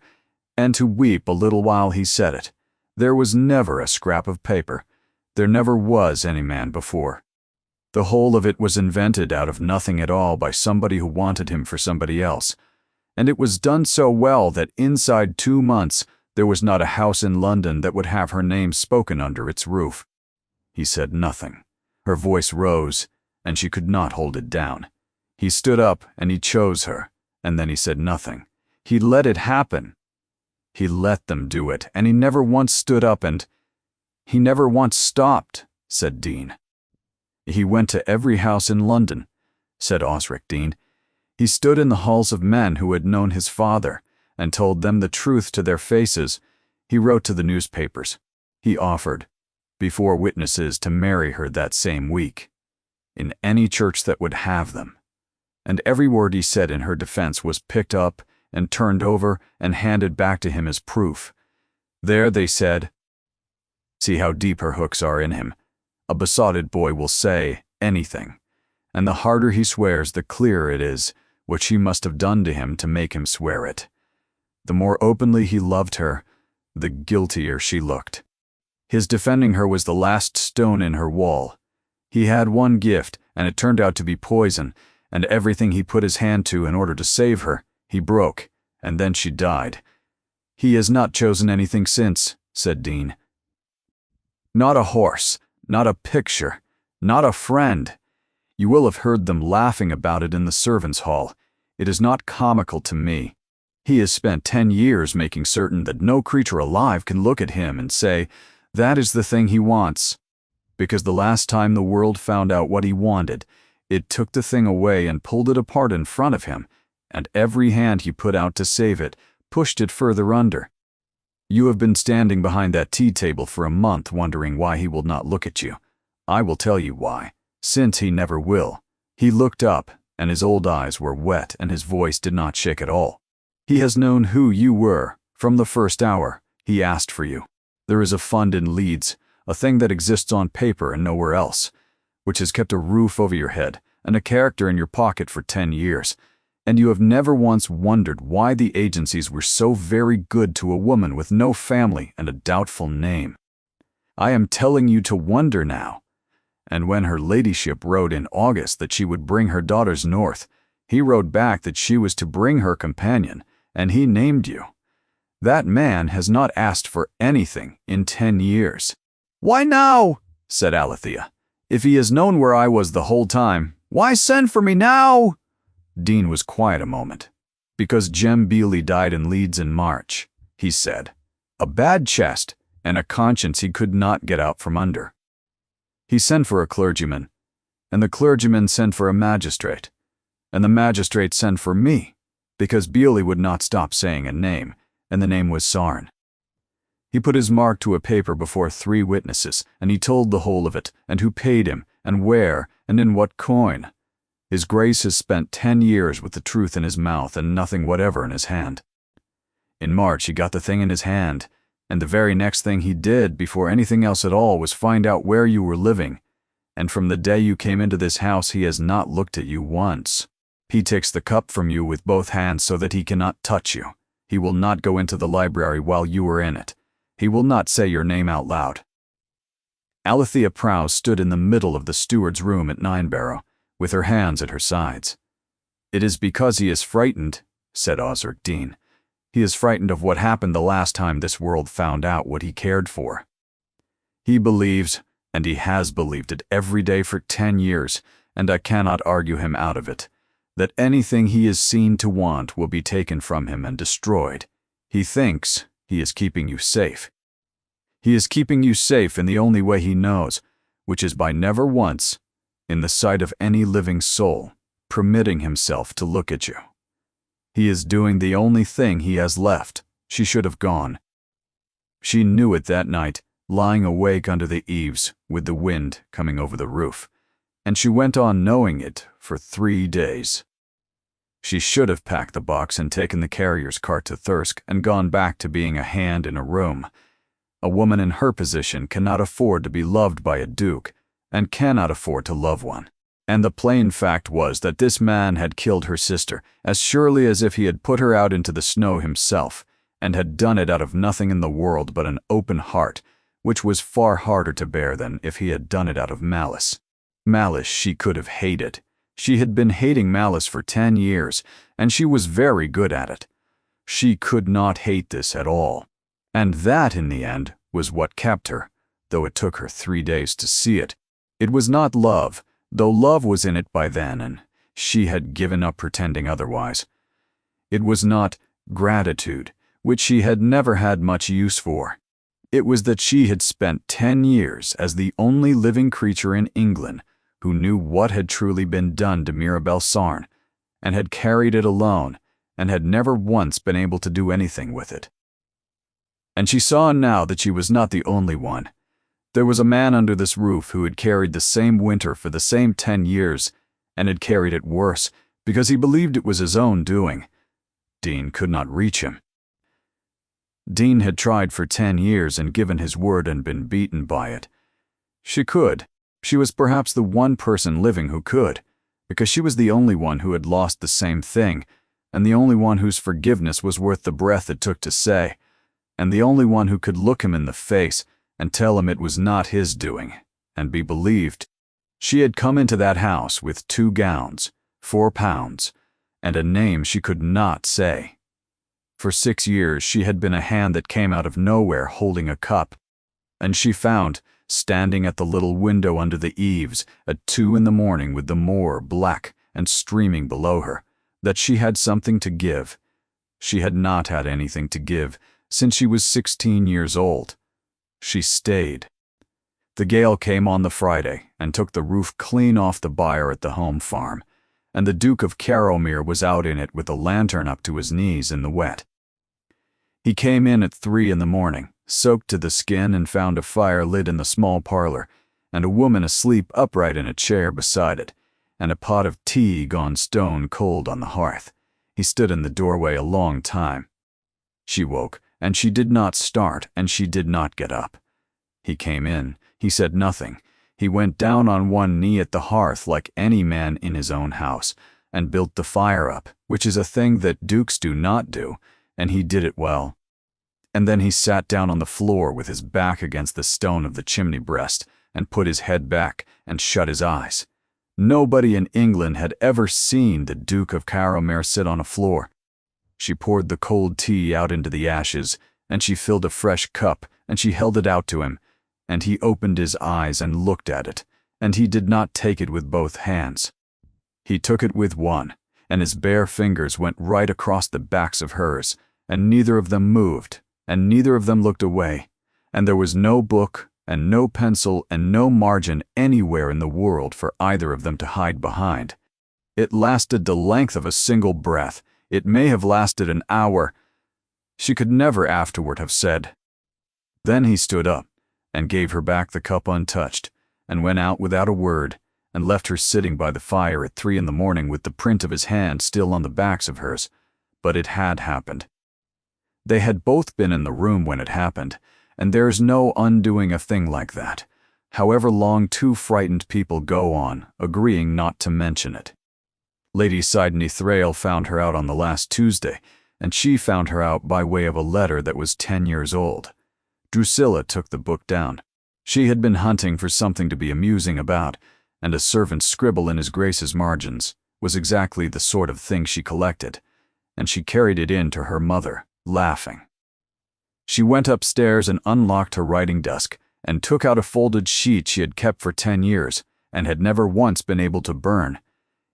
and to weep a little while he said it. There was never a scrap of paper. There never was any man before. The whole of it was invented out of nothing at all by somebody who wanted him for somebody else, and it was done so well that inside 2 months there was not a house in London that would have her name spoken under its roof. He said nothing. Her voice rose, and she could not hold it down. He stood up, and he chose her, and then he said nothing. He let it happen. He let them do it, and he never once stood up and... He never once stopped, said Dean. He went to every house in London, said Osric Dean. He stood in the halls of men who had known his father, and told them the truth to their faces. He wrote to the newspapers. He offered, before witnesses, to marry her that same week, in any church that would have them. And every word he said in her defense was picked up and turned over and handed back to him as proof. There, they said, see how deep her hooks are in him. A besotted boy will say anything, and the harder he swears, the clearer it is what she must have done to him to make him swear it. The more openly he loved her, the guiltier she looked. His defending her was the last stone in her wall. He had one gift, and it turned out to be poison, and everything he put his hand to in order to save her, he broke, and then she died. He has not chosen anything since, said Dean. Not a horse, not a picture, not a friend. You will have heard them laughing about it in the servants' hall. It is not comical to me. He has spent 10 years making certain that no creature alive can look at him and say, that is the thing he wants. Because the last time the world found out what he wanted, it took the thing away and pulled it apart in front of him, and every hand he put out to save it pushed it further under. You have been standing behind that tea table for a month wondering why he will not look at you. I will tell you why, since he never will. He looked up, and his old eyes were wet and his voice did not shake at all. He has known who you were. From the first hour, he asked for you. There is a fund in Leeds, a thing that exists on paper and nowhere else, which has kept a roof over your head and a character in your pocket for 10 years, and you have never once wondered why the agencies were so very good to a woman with no family and a doubtful name. I am telling you to wonder now. And when her ladyship wrote in August that she would bring her daughters north, he wrote back that she was to bring her companion, and he named you. That man has not asked for anything in 10 years. Why now? Said Alethea. If he has known where I was the whole time, why send for me now? Dean was quiet a moment. Because Jem Bealey died in Leeds in March, he said. A bad chest and a conscience he could not get out from under. He sent for a clergyman, and the clergyman sent for a magistrate, and the magistrate sent for me, because Bealey would not stop saying a name, and the name was Sarn. He put his mark to a paper before 3 witnesses, and he told the whole of it, and who paid him, and where, and in what coin. His Grace has spent 10 years with the truth in his mouth and nothing whatever in his hand. In March he got the thing in his hand, and the very next thing he did before anything else at all was find out where you were living, and from the day you came into this house he has not looked at you once. He takes the cup from you with both hands so that he cannot touch you. He will not go into the library while you are in it. He will not say your name out loud. Alethea Prowse stood in the middle of the steward's room at Ninebarrow, with her hands at her sides. "It is because he is frightened," said Osric Dean. "He is frightened of what happened the last time this world found out what he cared for. He believes, and he has believed it every day for 10 years, and I cannot argue him out of it, that anything he is seen to want will be taken from him and destroyed. He thinks he is keeping you safe. He is keeping you safe in the only way he knows, which is by never once, in the sight of any living soul, permitting himself to look at you. He is doing the only thing he has left. She should have gone. She knew it that night, lying awake under the eaves, with the wind coming over the roof, and she went on knowing it for 3 days. She should have packed the box and taken the carrier's cart to Thirsk and gone back to being a hand in a room. A woman in her position cannot afford to be loved by a duke, and cannot afford to love one. And the plain fact was that this man had killed her sister as surely as if he had put her out into the snow himself, and had done it out of nothing in the world but an open heart, which was far harder to bear than if he had done it out of malice. Malice she could have hated. She had been hating malice for 10 years, and she was very good at it. She could not hate this at all. And that, in the end, was what kept her, though it took her 3 days to see it. It was not love, though love was in it by then, and she had given up pretending otherwise. It was not gratitude, which she had never had much use for. It was that she had spent 10 years as the only living creature in England who knew what had truly been done to Mirabel Sarn, and had carried it alone, and had never once been able to do anything with it. And she saw now that she was not the only one. There was a man under this roof who had carried the same winter for the same 10 years, and had carried it worse, because he believed it was his own doing. Dean could not reach him. Dean had tried for 10 years and given his word and been beaten by it. She could. She was perhaps the one person living who could, because she was the only one who had lost the same thing, and the only one whose forgiveness was worth the breath it took to say, and the only one who could look him in the face and tell him it was not his doing, and be believed. She had come into that house with 2 gowns, £4, and a name she could not say. For 6 years she had been a hand that came out of nowhere holding a cup, and she found, standing at the little window under the eaves at 2 in the morning with the moor black and streaming below her, that she had something to give. She had not had anything to give since she was 16 years old. She stayed. The gale came on the Friday and took the roof clean off the byre at the home farm, and the Duke of Carrowmere was out in it with a lantern up to his knees in the wet. He came in at 3 in the morning, soaked to the skin, and found a fire lit in the small parlor, and a woman asleep upright in a chair beside it, and a pot of tea gone stone cold on the hearth. He stood in the doorway a long time. She woke, and she did not start, and she did not get up. He came in. He said nothing. He went down on one knee at the hearth like any man in his own house, and built the fire up, which is a thing that dukes do not do, and he did it well. And then he sat down on the floor with his back against the stone of the chimney breast, and put his head back, and shut his eyes. Nobody in England had ever seen the Duke of Carrowmere sit on a floor. She poured the cold tea out into the ashes, and she filled a fresh cup, and she held it out to him, and he opened his eyes and looked at it, and he did not take it with both hands. He took it with one, and his bare fingers went right across the backs of hers, and neither of them moved, and neither of them looked away, and there was no book, and no pencil, and no margin anywhere in the world for either of them to hide behind. It lasted the length of a single breath. It may have lasted an hour. She could never afterward have said. Then he stood up, and gave her back the cup untouched, and went out without a word, and left her sitting by the fire at 3 in the morning with the print of his hand still on the backs of hers. But it had happened. They had both been in the room when it happened, and there's no undoing a thing like that, however long 2 frightened people go on, agreeing not to mention it. Lady Sidney Thrale found her out on the last Tuesday, and she found her out by way of a letter that was 10 years old. Drusilla took the book down. She had been hunting for something to be amusing about, and a servant's scribble in his Grace's margins was exactly the sort of thing she collected, and she carried it in to her mother, laughing. She went upstairs and unlocked her writing desk and took out a folded sheet she had kept for 10 years and had never once been able to burn.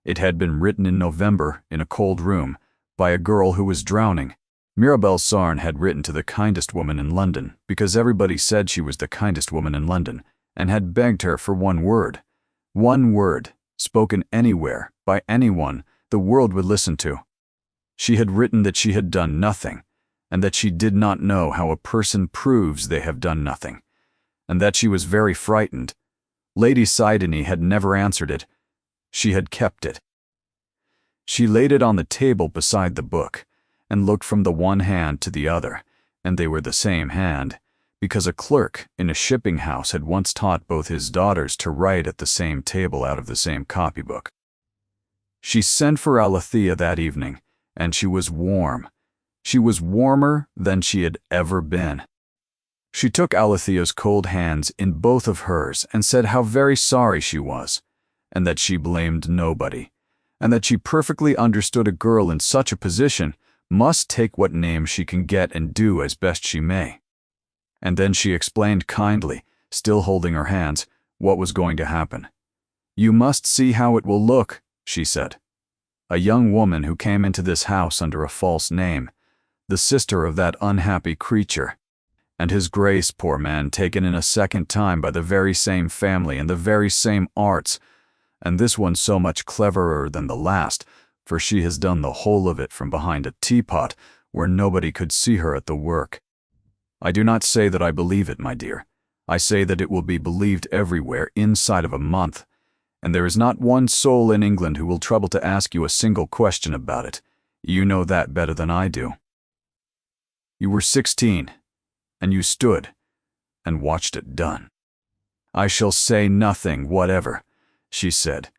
It had been written in November in a cold room by a girl who was drowning. Mirabelle Sarn had written to the kindest woman in London because everybody said she was the kindest woman in London, and had begged her for one word, spoken anywhere by anyone the world would listen to. She had written that she had done nothing, and that she did not know how a person proves they have done nothing, and that she was very frightened. Lady Sidney had never answered it. She had kept it. She laid it on the table beside the book, and looked from the one hand to the other, and they were the same hand, because a clerk in a shipping house had once taught both his daughters to write at the same table out of the same copybook. She sent for Alethea that evening, and she was warm. She was warmer than she had ever been. She took Alethea's cold hands in both of hers and said how very sorry she was, and that she blamed nobody, and that she perfectly understood a girl in such a position must take what name she can get and do as best she may. And then she explained kindly, still holding her hands, what was going to happen. "You must see how it will look," she said. "A young woman who came into this house under a false name, the sister of that unhappy creature, and his Grace, poor man, taken in a second time by the very same family and the very same arts, and this one so much cleverer than the last, for she has done the whole of it from behind a teapot where nobody could see her at the work. I do not say that I believe it, my dear. I say that it will be believed everywhere inside of a month, and there is not one soul in England who will trouble to ask you a single question about it. You know that better than I do. You were 16, and you stood and watched it done. I shall say nothing whatever," she said,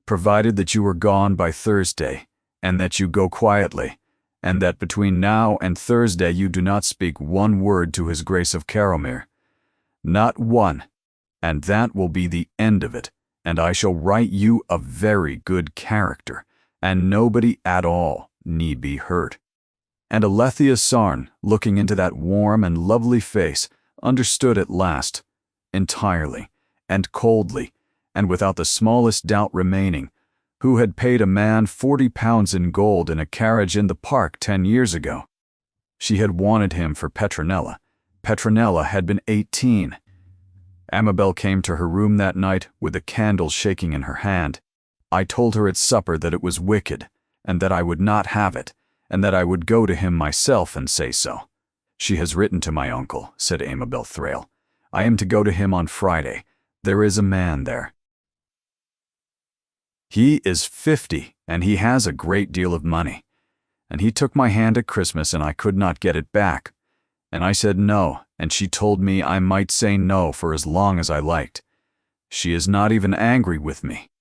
"provided that you are gone by Thursday, and that you go quietly, and that between now and Thursday you do not speak one word to His Grace of Caromere. Not one, and that will be the end of it, and I shall write you a very good character, and nobody at all need be hurt." And Alethea Sarn, looking into that warm and lovely face, understood at last, entirely, and coldly, and without the smallest doubt remaining, who had paid a man £40 in gold in a carriage in the park 10 years ago. She had wanted him for Petronella. Petronella had been 18. Amabel came to her room that night with a candle shaking in her hand. I told her at supper that it was wicked, and that I would not have it, and that I would go to him myself and say so. "She has written to my uncle," said Amabel Thrale. "I am to go to him on Friday. There is a man there. He is 50, and he has a great deal of money. And he took my hand at Christmas, and I could not get it back. And I said no, and she told me I might say no for as long as I liked. She is not even angry with me.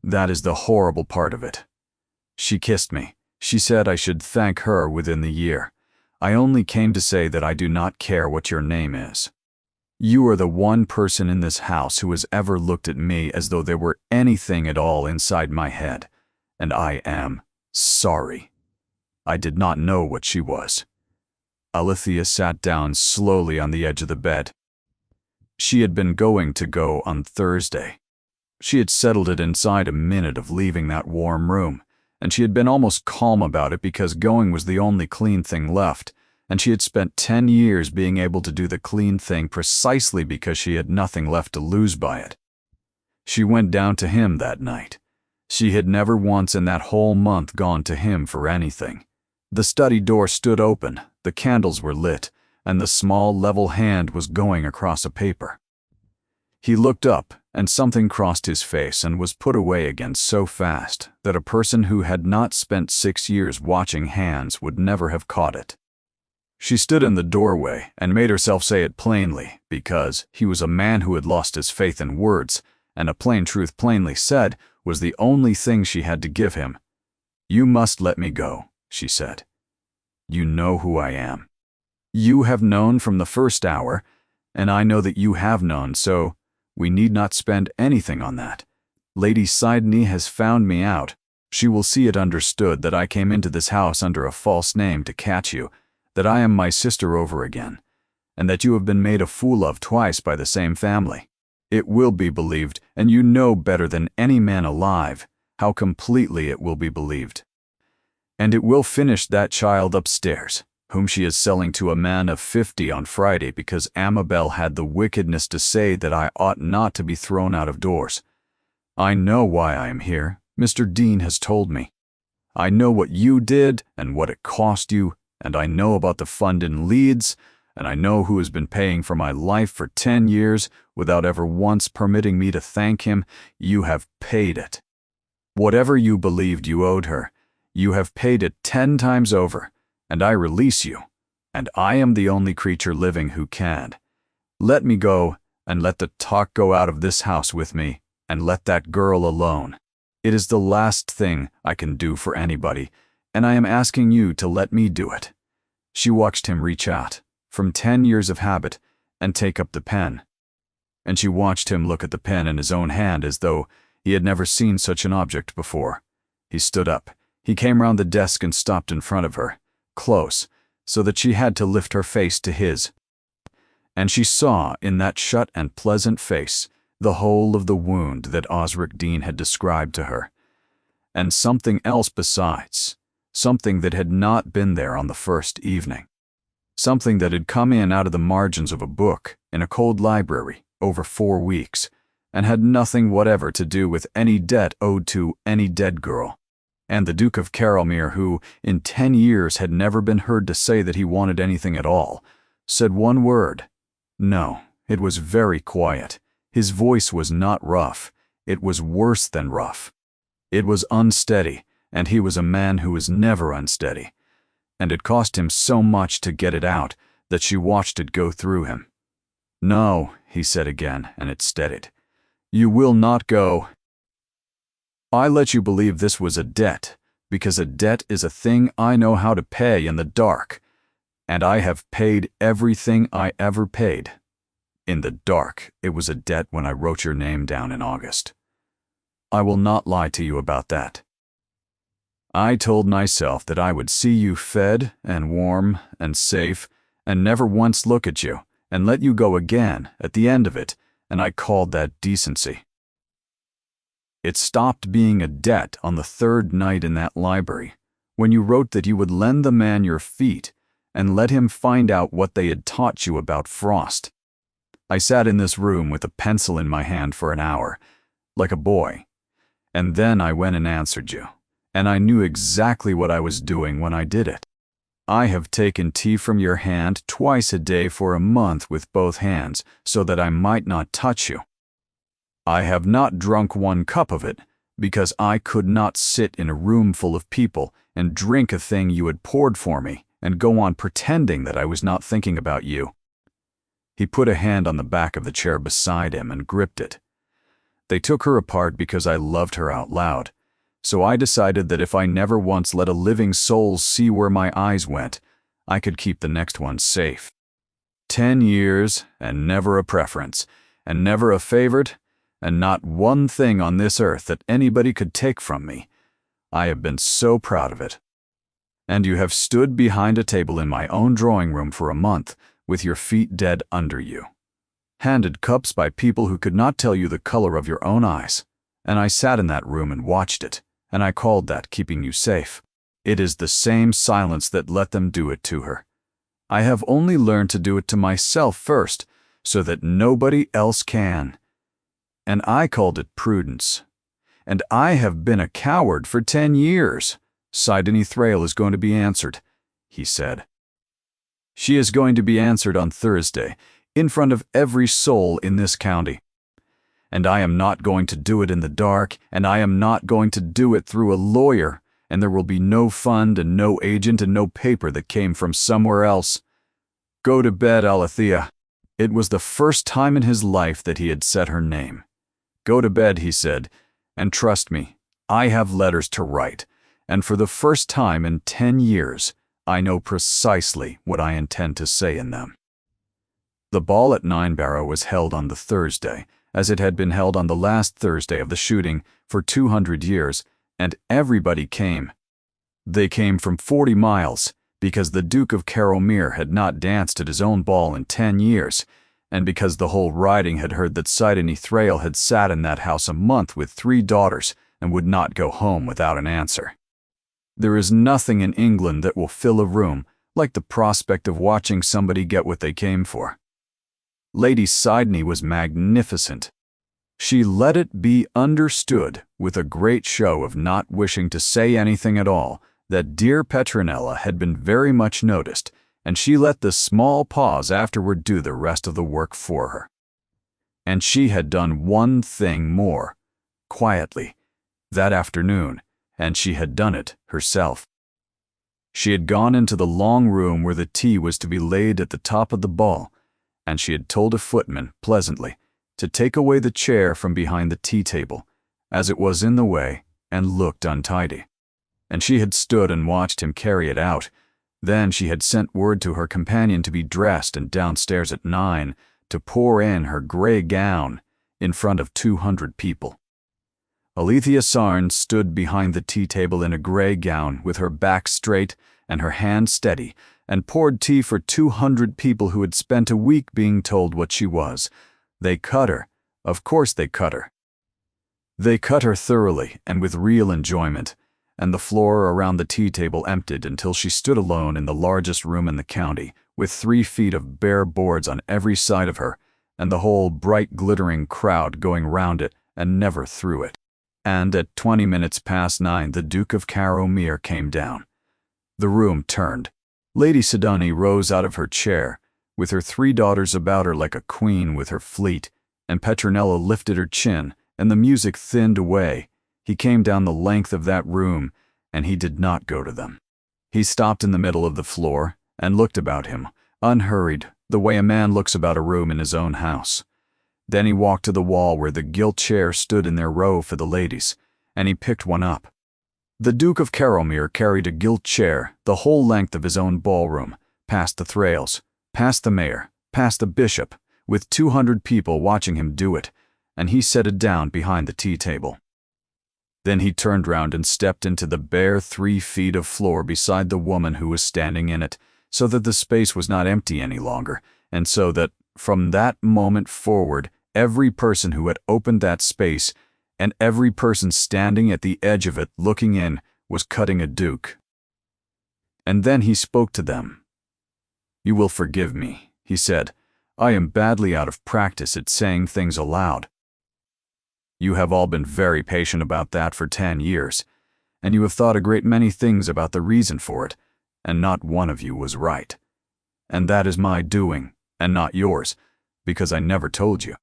That is the horrible part of it. She kissed me. She said I should thank her within the year. I only came to say that I do not care what your name is. You are the one person in this house who has ever looked at me as though there were anything at all inside my head, and I am sorry. I did not know what she was." Alethea sat down slowly on the edge of the bed. She had been going to go on Thursday. She had settled it inside a minute of leaving that warm room, and she had been almost calm about it because going was the only clean thing left, and she had spent 10 years being able to do the clean thing precisely because she had nothing left to lose by it. She went down to him that night. She had never once in that whole month gone to him for anything. The study door stood open, the candles were lit, and the small level hand was going across a paper. He looked up, and something crossed his face and was put away again so fast that a person who had not spent 6 years watching hands would never have caught it. She stood in the doorway and made herself say it plainly, because he was a man who had lost his faith in words, and a plain truth plainly said was the only thing she had to give him. "You must let me go," she said. "You know who I am. You have known from the first hour, and I know that you have known, so we need not spend anything on that. Lady Sidney has found me out. She will see it understood that I came into this house under a false name to catch you, that I am my sister over again, and that you have been made a fool of twice by the same family. It will be believed, and you know better than any man alive how completely it will be believed. And it will finish that child upstairs, whom she is selling to a man of 50 on Friday because Amabel had the wickedness to say that I ought not to be thrown out of doors. I know why I am here. Mr. Dean has told me. I know what you did and what it cost you, and I know about the fund in Leeds, and I know who has been paying for my life for 10 years without ever once permitting me to thank him. You have paid it. Whatever you believed you owed her, you have paid it 10 times over, and I release you, and I am the only creature living who can. Let me go, and let the talk go out of this house with me, and let that girl alone. It is the last thing I can do for anybody, and I am asking you to let me do it." She watched him reach out, from 10 years of habit, and take up the pen. And she watched him look at the pen in his own hand as though he had never seen such an object before. He stood up. He came round the desk and stopped in front of her, close, so that she had to lift her face to his. And she saw in that shut and pleasant face the whole of the wound that Osric Dean had described to her, and something else besides, something that had not been there on the first evening, something that had come in out of the margins of a book in a cold library over 4 weeks, and had nothing whatever to do with any debt owed to any dead girl. And the Duke of Carolmere, who in 10 years had never been heard to say that he wanted anything at all, said one word. No, it was very quiet. His voice was not rough. It was worse than rough. It was unsteady, and he was a man who was never unsteady. And it cost him so much to get it out that she watched it go through him. "No," he said again, and it steadied. "You will not go. I let you believe this was a debt, because a debt is a thing I know how to pay in the dark, and I have paid everything I ever paid. In the dark, it was a debt when I wrote your name down in August. I will not lie to you about that. I told myself that I would see you fed and warm and safe and never once look at you and let you go again at the end of it, and I called that decency. It stopped being a debt on the 3rd night in that library, when you wrote that you would lend the man your feet and let him find out what they had taught you about frost. I sat in this room with a pencil in my hand for an hour, like a boy, and then I went and answered you, and I knew exactly what I was doing when I did it. I have taken tea from your hand twice a day for a month with both hands, so that I might not touch you. I have not drunk 1 cup of it, because I could not sit in a room full of people and drink a thing you had poured for me and go on pretending that I was not thinking about you." He put a hand on the back of the chair beside him and gripped it. "They took her apart because I loved her out loud, so I decided that if I never once let a living soul see where my eyes went, I could keep the next one safe. 10 years, and never a preference, and never a favorite, and not one thing on this earth that anybody could take from me. I have been so proud of it. And you have stood behind a table in my own drawing room for a month, with your feet dead under you, handed cups by people who could not tell you the color of your own eyes, and I sat in that room and watched it, and I called that keeping you safe. It is the same silence that let them do it to her. I have only learned to do it to myself first, so that nobody else can. And I called it prudence. And I have been a coward for 10 years. Sidney Thrale is going to be answered," he said. "She is going to be answered on Thursday, in front of every soul in this county. And I am not going to do it in the dark, and I am not going to do it through a lawyer, and there will be no fund and no agent and no paper that came from somewhere else. Go to bed, Alethea." It was the first time in his life that he had said her name. "Go to bed," he said, "and trust me, I have letters to write, and for the first time in 10 years, I know precisely what I intend to say in them. The ball at Ninebarrow was held on the Thursday, as it had been held on the last Thursday of the shooting for 200 years, and everybody came. They came from 40 miles, because the Duke of Carrowmere had not danced at his own ball in 10 years, and because the whole riding had heard that Sidonie Thrale had sat in that house a month with 3 daughters and would not go home without an answer. There is nothing in England that will fill a room like the prospect of watching somebody get what they came for. Lady Sidonie was magnificent. She let it be understood, with a great show of not wishing to say anything at all, that dear Petronella had been very much noticed, and she let the small pause afterward do the rest of the work for her. And she had done one thing more, quietly, that afternoon, and she had done it herself. She had gone into the long room where the tea was to be laid at the top of the ball, and she had told a footman, pleasantly, to take away the chair from behind the tea-table, as it was in the way and looked untidy. And she had stood and watched him carry it out. Then she had sent word to her companion to be dressed and downstairs at 9 to pour in her grey gown in front of 200 people. Alethea Sarnes stood behind the tea-table in a grey gown with her back straight and her hand steady, and poured tea for 200 people who had spent a week being told what she was. They cut her. Of course they cut her. They cut her thoroughly and with real enjoyment, and the floor around the tea-table emptied until she stood alone in the largest room in the county, with 3 feet of bare boards on every side of her, and the whole bright glittering crowd going round it and never through it. And at 20 minutes past 9 the Duke of Carrowmere came down. The room turned. Lady Sidonie rose out of her chair, with her 3 daughters about her like a queen with her fleet, and Petronella lifted her chin, and the music thinned away. He came down the length of that room, and he did not go to them. He stopped in the middle of the floor, and looked about him, unhurried, the way a man looks about a room in his own house. Then he walked to the wall where the gilt chairs stood in their row for the ladies, and he picked one up. The Duke of Carrowmere carried a gilt chair the whole length of his own ballroom, past the Thrales, past the mayor, past the bishop, with 200 people watching him do it, and he set it down behind the tea-table. Then he turned round and stepped into the bare 3 feet of floor beside the woman who was standing in it, so that the space was not empty any longer, and so that, from that moment forward, every person who had opened that space, and every person standing at the edge of it looking in, was cutting a duke. And then he spoke to them. "You will forgive me," he said. "I am badly out of practice at saying things aloud. You have all been very patient about that for 10 years, and you have thought a great many things about the reason for it, and not one of you was right. And that is my doing, and not yours, because I never told you.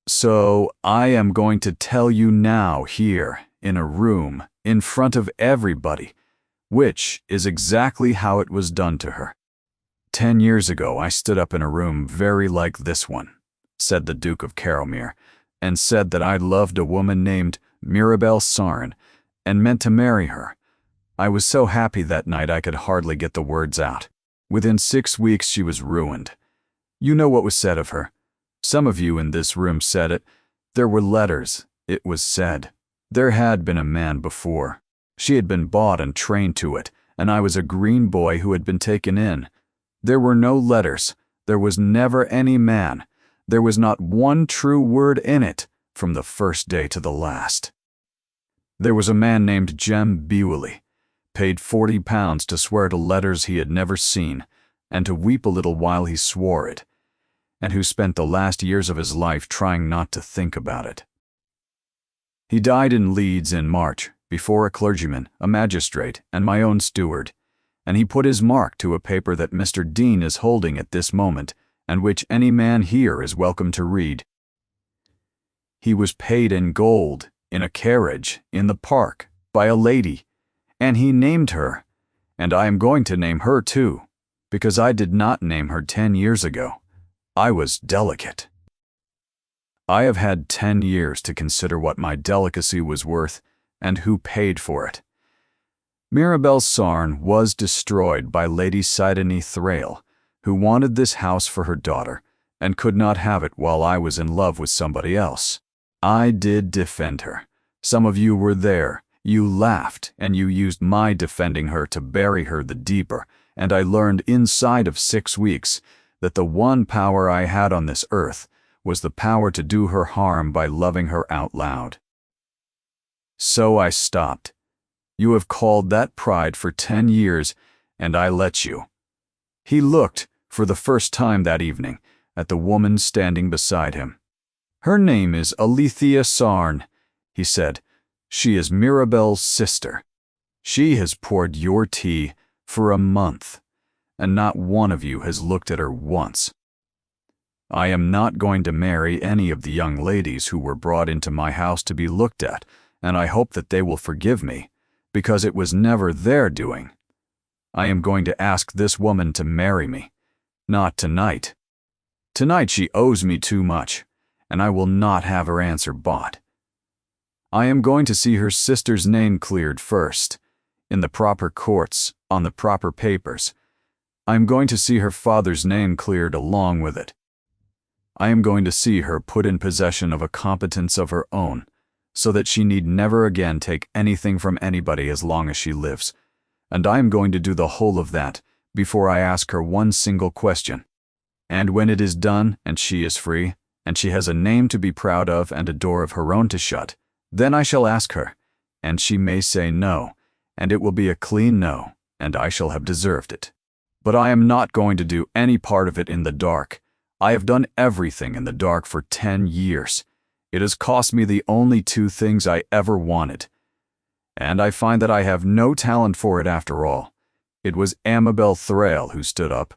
So I am going to tell you now here, in a room, in front of everybody, which is exactly how it was done to her. 10 years ago I stood up in a room very like this one," said the Duke of Carrowmere, "and said that I loved a woman named Mirabel Sarn, and meant to marry her. I was so happy that night I could hardly get the words out. Within 6 weeks she was ruined. You know what was said of her. Some of you in this room said it. There were letters, it was said. There had been a man before. She had been bought and trained to it, and I was a green boy who had been taken in. There were no letters. There was never any man. There was not one true word in it, from the first day to the last. There was a man named Jem Bewley, paid £40 to swear to letters he had never seen, and to weep a little while he swore it, and who spent the last years of his life trying not to think about it. He died in Leeds in March, before a clergyman, a magistrate, and my own steward, and he put his mark to a paper that Mr. Dean is holding at this moment, and which any man here is welcome to read. He was paid in gold, in a carriage, in the park, by a lady, and he named her, and I am going to name her too, because I did not name her 10 years ago. I was delicate. I have had 10 years to consider what my delicacy was worth and who paid for it. Mirabel Sarn was destroyed by Lady Sidonie Thrale, who wanted this house for her daughter and could not have it while I was in love with somebody else. I did defend her. Some of you were there. You laughed, and you used my defending her to bury her the deeper, and I learned inside of 6 weeks that the one power I had on this earth was the power to do her harm by loving her out loud. So I stopped. You have called that pride for 10 years, and I let you. He looked, for the first time that evening, at the woman standing beside him. Her name is Alethea Sarn, he said. She is Mirabel's sister. She has poured your tea for a month, and not one of you has looked at her once. I am not going to marry any of the young ladies who were brought into my house to be looked at, and I hope that they will forgive me, because it was never their doing. I am going to ask this woman to marry me. Not tonight. Tonight she owes me too much, and I will not have her answer bought. I am going to see her sister's name cleared first, in the proper courts, on the proper papers. I am going to see her father's name cleared along with it. I am going to see her put in possession of a competence of her own, so that she need never again take anything from anybody as long as she lives. And I am going to do the whole of that before I ask her one single question. And when it is done, and she is free, and she has a name to be proud of and a door of her own to shut, then I shall ask her, and she may say no, and it will be a clean no, and I shall have deserved it. But I am not going to do any part of it in the dark. I have done everything in the dark for 10 years. It has cost me the only 2 things I ever wanted. And I find that I have no talent for it after all. It was Amabel Thrale who stood up.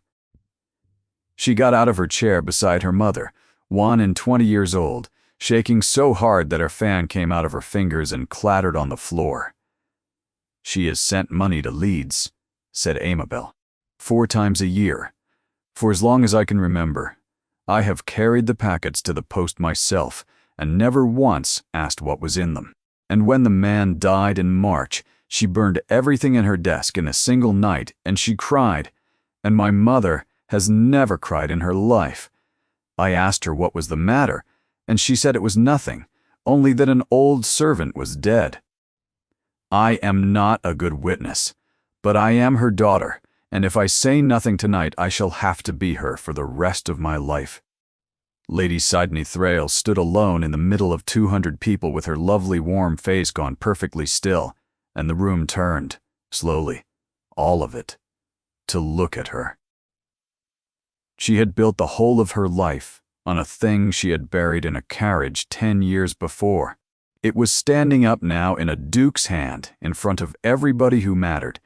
She got out of her chair beside her mother, 21 years old, shaking so hard that her fan came out of her fingers and clattered on the floor. She has sent money to Leeds, said Amabel, 4 times a year. For as long as I can remember, I have carried the packets to the post myself, and never once asked what was in them. And when the man died in March, she burned everything in her desk in a single night, and she cried, and my mother has never cried in her life. I asked her what was the matter, and she said it was nothing, only that an old servant was dead. I am not a good witness, but I am her daughter, and if I say nothing tonight, I shall have to be her for the rest of my life. Lady Sidonie Thrale stood alone in the middle of 200 people with her lovely warm face gone perfectly still, and the room turned, slowly, all of it, to look at her. She had built the whole of her life on a thing she had buried in a carriage 10 years before. It was standing up now in a duke's hand in front of everybody who mattered,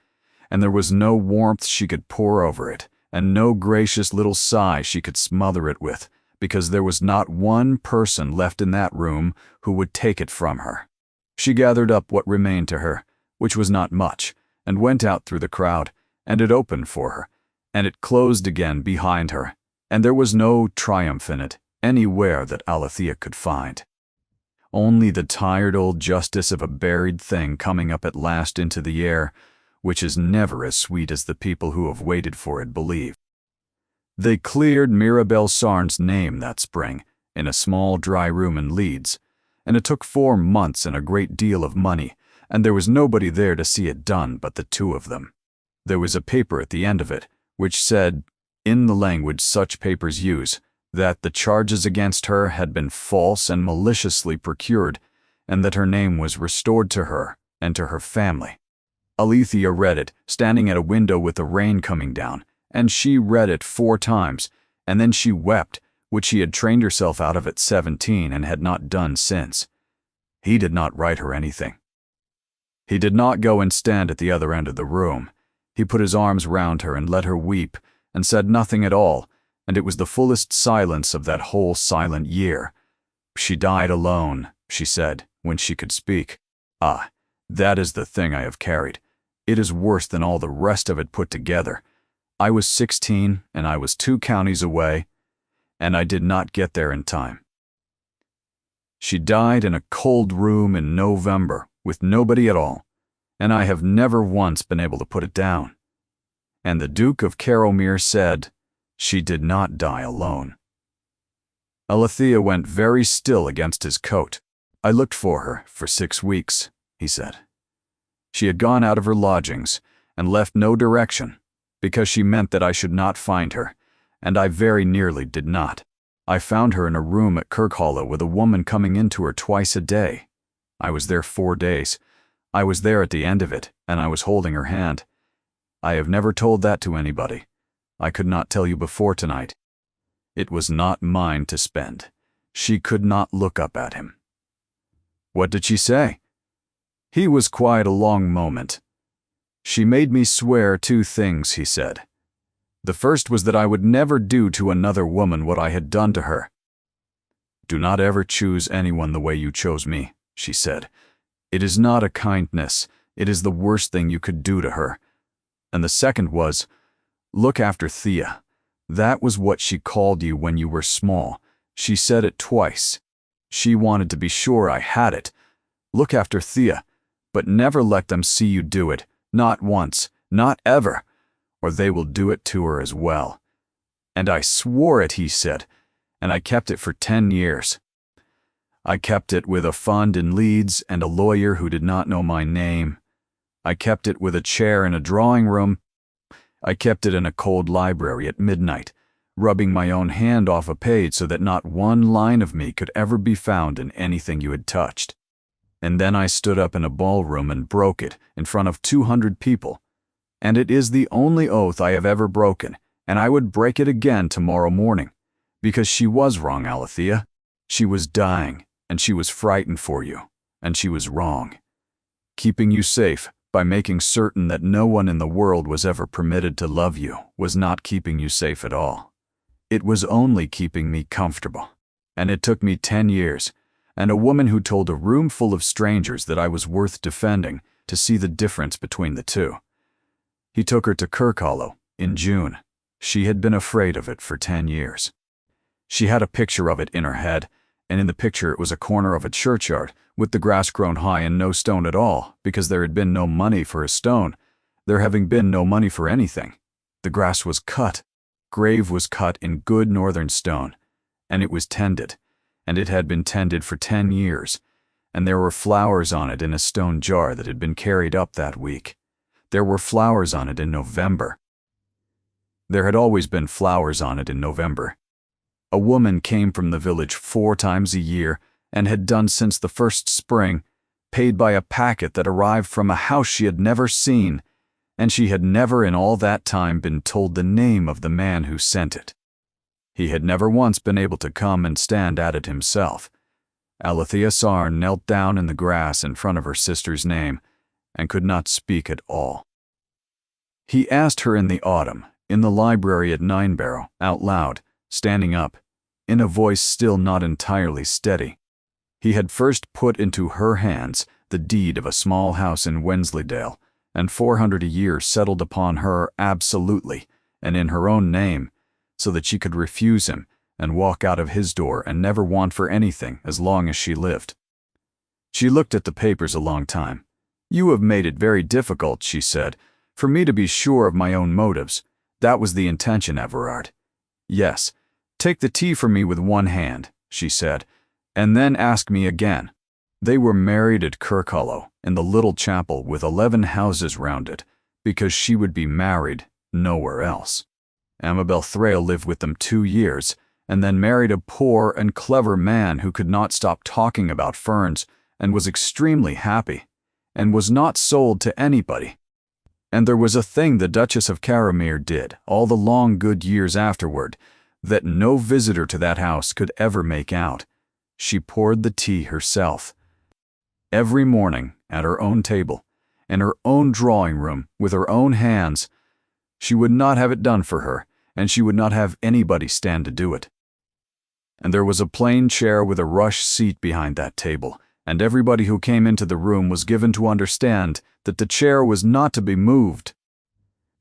and there was no warmth she could pour over it, and no gracious little sigh she could smother it with, because there was not one person left in that room who would take it from her. She gathered up what remained to her, which was not much, and went out through the crowd, and it opened for her, and it closed again behind her, and there was no triumph in it anywhere that Alethea could find. Only the tired old justice of a buried thing coming up at last into the air, which is never as sweet as the people who have waited for it believe. They cleared Mirabel Sarn's name that spring in a small dry room in Leeds, and it took 4 months and a great deal of money, and there was nobody there to see it done but the 2 of them. There was a paper at the end of it, which said, in the language such papers use, that the charges against her had been false and maliciously procured, and that her name was restored to her and to her family. Alethea read it, standing at a window with the rain coming down, and she read it 4 times, and then she wept, which she had trained herself out of at 17 and had not done since. He did not write her anything. He did not go and stand at the other end of the room. He put his arms round her and let her weep, and said nothing at all, and it was the fullest silence of that whole silent year. She died alone, she said, when she could speak. Ah, that is the thing I have carried. It is worse than all the rest of it put together. I was 16, and I was 2 counties away, and I did not get there in time. She died in a cold room in November, with nobody at all, and I have never once been able to put it down. And the Duke of Caromere said she did not die alone. Alethea went very still against his coat. I looked for her for 6 weeks, he said. She had gone out of her lodgings and left no direction, because she meant that I should not find her, and I very nearly did not. I found her in a room at Kirkhollow with a woman coming into her twice a day. I was there 4 days. I was there at the end of it, and I was holding her hand. I have never told that to anybody. I could not tell you before tonight. It was not mine to spend. She could not look up at him. What did she say? He was quiet a long moment. She made me swear 2 things, he said. The first was that I would never do to another woman what I had done to her. Do not ever choose anyone the way you chose me, she said. It is not a kindness. It is the worst thing you could do to her. And the second was, look after Thea. That was what she called you when you were small. She said it twice. She wanted to be sure I had it. Look after Thea, but never let them see you do it. Not once, not ever, or they will do it to her as well. And I swore it, he said, and I kept it for 10 years. I kept it with a fund in Leeds and a lawyer who did not know my name. I kept it with a chair in a drawing room. I kept it in a cold library at midnight, rubbing my own hand off a page so that not one line of me could ever be found in anything you had touched. And then I stood up in a ballroom and broke it in front of 200 people. And it is the only oath I have ever broken, and I would break it again tomorrow morning. Because she was wrong, Alethea. She was dying, and she was frightened for you, and she was wrong. Keeping you safe by making certain that no one in the world was ever permitted to love you was not keeping you safe at all. It was only keeping me comfortable. And it took me 10 years, and a woman who told a room full of strangers that I was worth defending to see the difference between the two. He took her to Kirkhollow in June. She had been afraid of it for 10 years. She had a picture of it in her head, and in the picture it was a corner of a churchyard, with the grass grown high and no stone at all, because there had been no money for a stone, there having been no money for anything. The grass was cut. Grave was cut in good northern stone, and it was tended, and it had been tended for 10 years, and there were flowers on it in a stone jar that had been carried up that week. There were flowers on it in November. There had always been flowers on it in November. A woman came from the village 4 times a year, and had done since the first spring, paid by a packet that arrived from a house she had never seen, and she had never in all that time been told the name of the man who sent it. He had never once been able to come and stand at it himself. Alethea saw her knelt down in the grass in front of her sister's name, and could not speak at all. He asked her in the autumn, in the library at Ninebarrow, out loud, standing up, in a voice still not entirely steady. He had first put into her hands the deed of a small house in Wensleydale, and 400 a year settled upon her absolutely, and in her own name, so that she could refuse him and walk out of his door and never want for anything as long as she lived. She looked at the papers a long time. "You have made it very difficult," she said, "for me to be sure of my own motives. That was the intention, Everard." "Yes, take the tea from me with one hand," she said, "and then ask me again." They were married at Kirkhollow, in the little chapel with 11 houses round it, because she would be married nowhere else. Amabel Thrale lived with them 2 years, and then married a poor and clever man who could not stop talking about ferns, and was extremely happy, and was not sold to anybody. And there was a thing the Duchess of Caromere did, all the long good years afterward, that no visitor to that house could ever make out. She poured the tea herself. Every morning, at her own table, in her own drawing room, with her own hands. She would not have it done for her, and she would not have anybody stand to do it. And there was a plain chair with a rush seat behind that table, and everybody who came into the room was given to understand that the chair was not to be moved.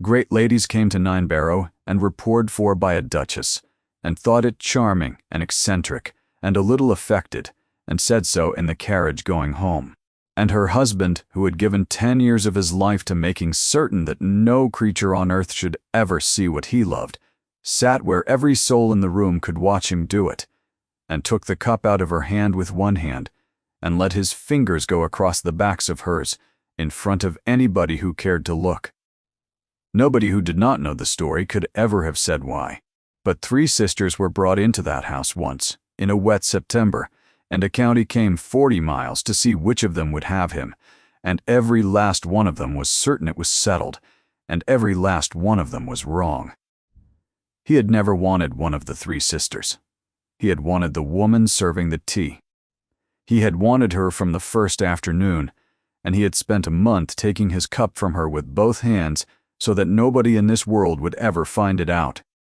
Great ladies came to Ninebarrow and were poured for by a duchess, and thought it charming and eccentric, and a little affected, and said so in the carriage going home. And her husband, who had given 10 years of his life to making certain that no creature on earth should ever see what he loved, sat where every soul in the room could watch him do it, and took the cup out of her hand with one hand, and let his fingers go across the backs of hers, in front of anybody who cared to look. Nobody who did not know the story could ever have said why. But 3 sisters were brought into that house once, in a wet September, and a county came 40 miles to see which of them would have him, and every last one of them was certain it was settled, and every last one of them was wrong. He had never wanted one of the 3 sisters. He had wanted the woman serving the tea. He had wanted her from the first afternoon, and he had spent a month taking his cup from her with both hands so that nobody in this world would ever find it out.